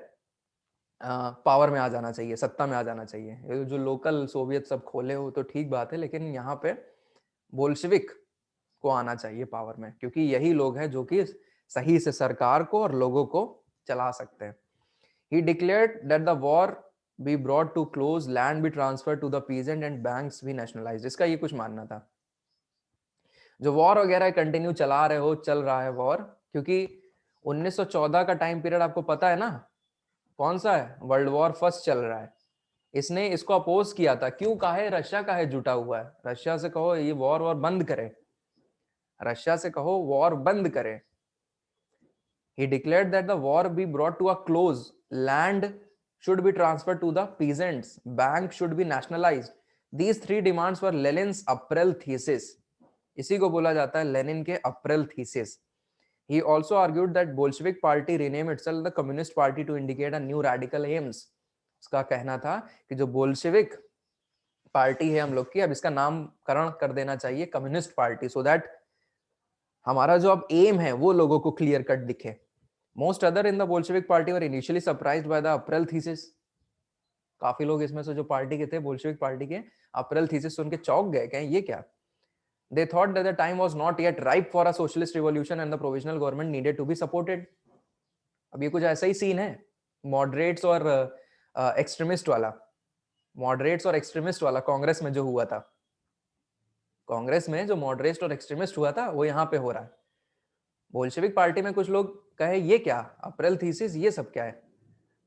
पावर में आ जाना चाहिए, सत्ता में आ जाना चाहिए। ये जो लोकल सोवियत सब खोले हो तो ठीक बात है, लेकिन यहाँ पे बोल्शेविक को आना चाहिए पावर में, क्योंकि यही लोग हैं जो कि सही से सरकार को और लोगों को चला सकते हैं। He declared that the war be brought to close, land be transferred to the peasant and banks be nationalized. इसका ये कुछ मानना था, जो वॉर वगैरह कंटिन्यू चला रहे हो, चल रहा है वॉर, क्योंकि 1914 का टाइम पीरियड आपको पता है ना, कौन सा है, वर्ल्ड वॉर फर्स्ट चल रहा है। इसने इसको अपोज किया था। क्यों, काहे रशिया का है जुटा हुआ है, रशिया से कहो ये वॉर वॉर बंद करे, रशिया से कहो वॉर बंद करे। He declared that the war be brought to a close, land should be transferred to the peasants, bank should be nationalized. These three demands were Lenin's April thesis. इसी को बोला जाता है लेनिन के April thesis. He also argued that Bolshevik party rename itself the Communist Party to indicate a new radical aims. उसका कहना था कि जो बोल्शेविक पार्टी है हम लोग की, अब इसका नामकरण कर देना चाहिए कम्युनिस्ट पार्टी, सो दैट हमारा जो अब एम है वो लोगों को क्लियर कट दिखे। Most other in the Bolshevik party were initially surprised by the April thesis. काफी लोग इसमें से जो पार्टी के थे, बोल्शेविक पार्टी के, अप्रैल थीसिस सुन के चौंक गए, कहें ये क्या। They thought that the time was not yet ripe for a socialist revolution and the provisional government needed to be supported. अब ये कुछ ऐसा ही सीन है, मॉडरेट्स और एक्सट्रीमिस्ट वाला, मॉडरेट्स और एक्सट्रीमिस्ट वाला कांग्रेस में जो हुआ था, कांग्रेस में जो मॉडरेट और एक्सट्रीमिस्ट हुआ था वो यहाँ पे हो रहा है। बोल्शेविक पार्टी में कुछ लोग कहे ये क्या, अप्रैल थीसिस ये सब क्या है,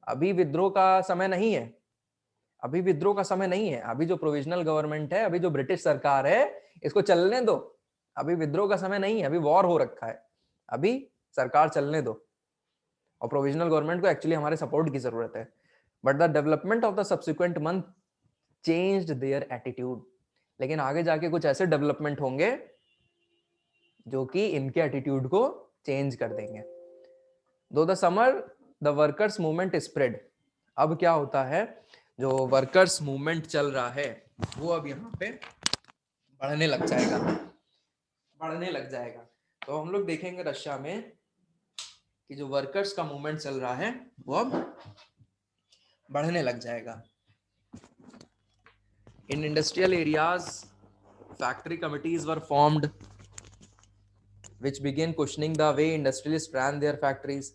अभी विद्रोह का समय नहीं है, अभी विद्रोह का समय नहीं है, अभी जो प्रोविजनल गवर्नमेंट है, अभी जो ब्रिटिश सरकार है, इसको चलने दो, अभी विद्रोह का समय नहीं है, अभी वॉर हो रखा है, अभी सरकार चलने दो, और प्रोविजनल गवर्नमेंट को एक्चुअली हमारे सपोर्ट की जरूरत है। But the development of the subsequent month changed their attitude. लेकिन आगे जाके कुछ ऐसे डेवलपमेंट होंगे जो कि इनके एटीट्यूड को चेंज कर देंगे। दो the summer the workers movement spread. अब क्या होता है, जो वर्कर्स मूवमेंट चल रहा है वो अब यहाँ पे बढ़ने लग जाएगा, बढ़ने लग जाएगा। तो हम लोग देखेंगे रशिया में कि जो वर्कर्स का मूवमेंट चल रहा है वो अब बढ़ने लग जाएगा। In industrial areas factory committees were formed which began questioning the way industrialists ran their factories.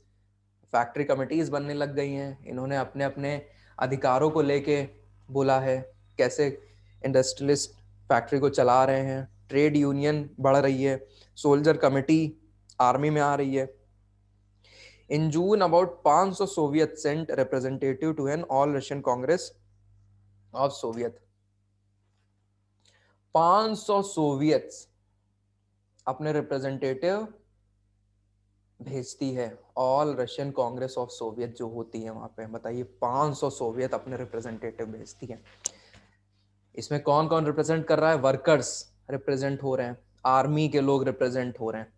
Factory committees बनने लग गई हैं, इन्होंने अपने अपने अधिकारों को लेके बोला है, कैसे इंडस्ट्रियलिस्ट फैक्ट्री को चला रहे हैं। ट्रेड यूनियन बढ़ रही है, सोल्जर कमिटी आर्मी में आ रही है। In June about 500 Soviet sent representative to an All Russian Congress of Soviet. 500 Soviets अपने रिप्रेजेंटेटिव भेजती है All Russian Congress of Soviet जो होती है वहां पे, बताइए 500 सोवियत अपने रिप्रेजेंटेटिव भेजती है। इसमें कौन कौन रिप्रेजेंट कर रहा है? वर्कर्स रिप्रेजेंट हो रहे हैं, आर्मी के लोग रिप्रेजेंट हो रहे हैं।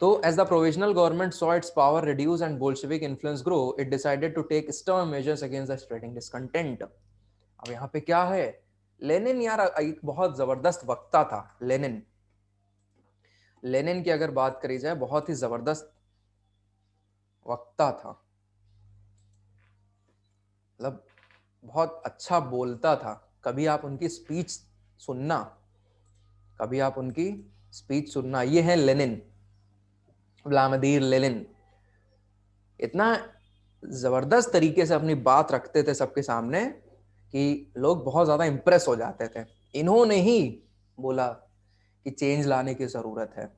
तो as the provisional government saw its power reduce and Bolshevik influence grow, it decided to take stern measures against the spreading discontent. अब यहाँ पे क्या है, लेनिन यार एक बहुत जबरदस्त वक्ता था। लेनिन, लेनिन की अगर बात करी जाए, बहुत ही जबरदस्त वक्ता था, मतलब बहुत अच्छा बोलता था। कभी आप उनकी स्पीच सुनना, कभी आप उनकी स्पीच सुनना। ये है लेनिन, व्लादिमीर लेनिन। इतना जबरदस्त तरीके से अपनी बात रखते थे सबके सामने कि लोग बहुत ज्यादा इंप्रेस हो जाते थे। इन्होंने ही बोला कि चेंज लाने की जरूरत है,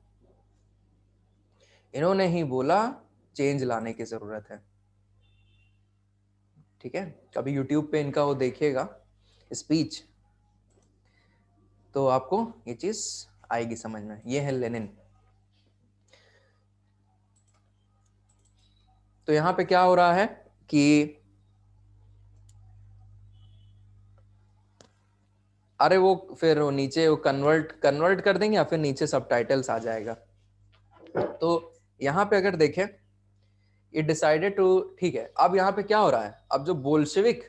इन्होंने ही बोला चेंज लाने की जरूरत है। ठीक है, कभी यूट्यूब पे इनका वो देखिएगा स्पीच, तो आपको ये चीज आएगी समझ में। ये है लेनिन। तो यहाँ पे क्या हो रहा है कि अरे वो फिर वो नीचे वो कन्वर्ट कन्वर्ट कर देंगे या फिर नीचे सबटाइटल्स आ जाएगा। तो यहाँ पे अगर देखें, इट डिसाइडेड टू, ठीक है, अब यहाँ पे क्या हो रहा है, अब जो बोल्शेविक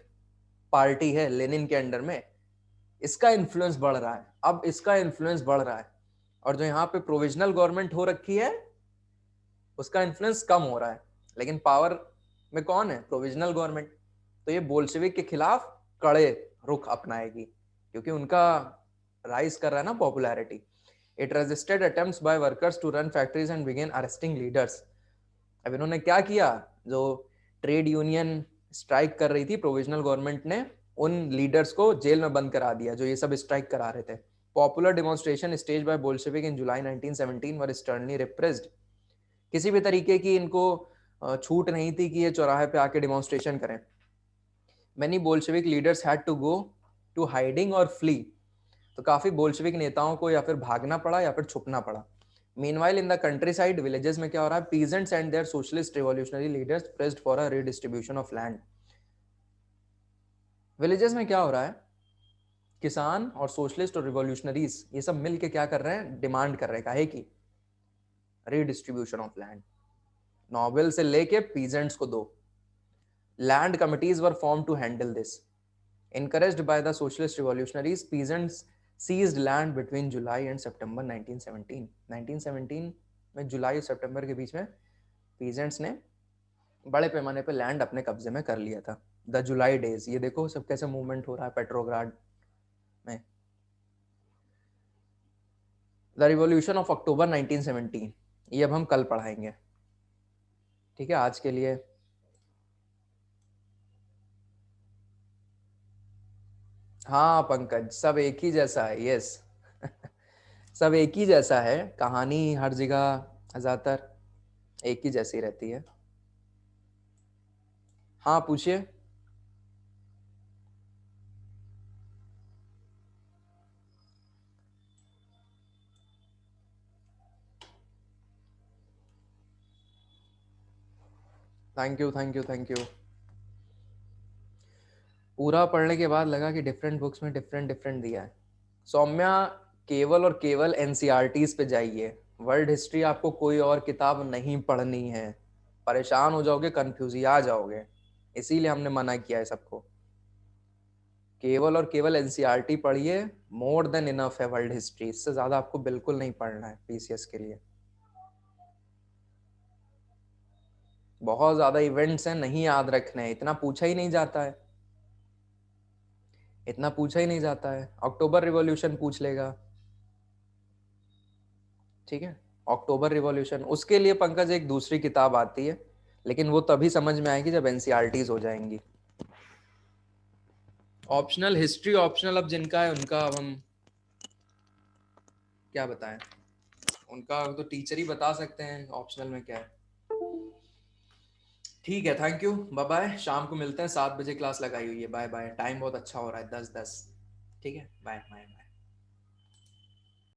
पार्टी है लेनिन के अंडर में, इसका इन्फ्लुएंस बढ़ रहा है। अब इसका इन्फ्लुएंस बढ़ रहा है, और जो यहाँ पे प्रोविजनल गवर्नमेंट हो रखी है उसका इन्फ्लुएंस कम हो रहा है। लेकिन पावर में कौन है? Provisional government. तो ये बोल्शेविक के खिलाफ कड़े रुख अपनाएगी, क्योंकि उनका राइज कर रहा है ना popularity. It resisted attempts by workers to run factories and began arresting leaders. अब इन्होंने क्या किया, जो ट्रेड यूनियन स्ट्राइक कर रही थी, प्रोविजनल गवर्नमेंट ने उन लीडर्स को जेल में बंद करा दिया जो ये सब स्ट्राइक करा रहे थे। Popular demonstration stage by Bolshevik in July 1917 were sternly repressed. किसी भी तरीके की इनको छूट नहीं थी कि ये चौराहे पे आके डेमोन्स्ट्रेशन करें। Many Bolshevik leaders had to go to hiding or flee. तो काफी बोल्शेविक नेताओं को या फिर भागना पड़ा या फिर छुपना पड़ा। Meanwhile in the countryside villages में क्या हो रहा है, peasants and their socialist revolutionary leaders pressed for a redistribution of land. villages में क्या हो रहा है, किसान और सोशलिस्ट और रिवॉल्यूशनरीज ये सब मिलके क्या कर रहे हैं, डिमांड कर रहे हैं काहे की, रीडिस्ट्रीब्यूशन ऑफ लैंड। नोबल से लेके पीजेंट्स को दो। Land committees were form to handle this. Encouraged by the socialist revolutionaries, peasants seized land between July and September 1917. 1917 में जुलाई और सितंबर के बीच में peasants ने बड़े पैमाने पे लैंड अपने कब्जे में कर लिया था। द जुलाई डेज, ये देखो सब कैसे मूवमेंट हो रहा है पेट्रोग्राड में। द रिवॉल्यूशन ऑफ अक्टूबर 1917, ये अब हम कल पढ़ाएंगे। ठीक है, आज के लिए हाँ पंकज, सब एक ही जैसा है, यस। सब एक ही जैसा है, कहानी हर जगह ज्यादातर एक ही जैसी रहती है। हाँ पूछिए। Thank you thank you thank you. पूरा पढ़ने के बाद लगा कि डिफरेंट बुक्स में डिफरेंट डिफरेंट दिया है। सौम्या, केवल और केवल एनसीईआरटीज पे जाइए। वर्ल्ड हिस्ट्री आपको कोई और किताब नहीं पढ़नी है, परेशान हो जाओगे, कंफ्यूजिया जाओगे। इसीलिए हमने मना किया है सबको। केवल और केवल एनसीईआरटी पढ़िए, मोर देन इनफ है वर्ल्ड हिस्ट्री। इससे ज्यादा आपको बिल्कुल नहीं पढ़ना है पीसीएस के लिए। बहुत ज्यादा इवेंट्स हैं, नहीं याद रखने हैं, इतना पूछा ही नहीं जाता है, इतना पूछा ही नहीं जाता है। अक्टूबर रिवॉल्यूशन पूछ लेगा, ठीक है, अक्टूबर रिवॉल्यूशन। उसके लिए पंकज एक दूसरी किताब आती है, लेकिन वो तभी समझ में आएगी जब एनसीईआरटीज हो जाएंगी। ऑप्शनल हिस्ट्री ऑप्शनल, अब जिनका है उनका, अब हम क्या बताएं, उनका तो टीचर ही बता सकते हैं ऑप्शनल में क्या है। ठीक है, थैंक यू, बाय बाय। शाम को मिलते हैं, 7 बजे क्लास लगाई हुई है। बाय बाय, टाइम बहुत अच्छा हो रहा है, 10:10। ठीक है, बाय बाय बाय।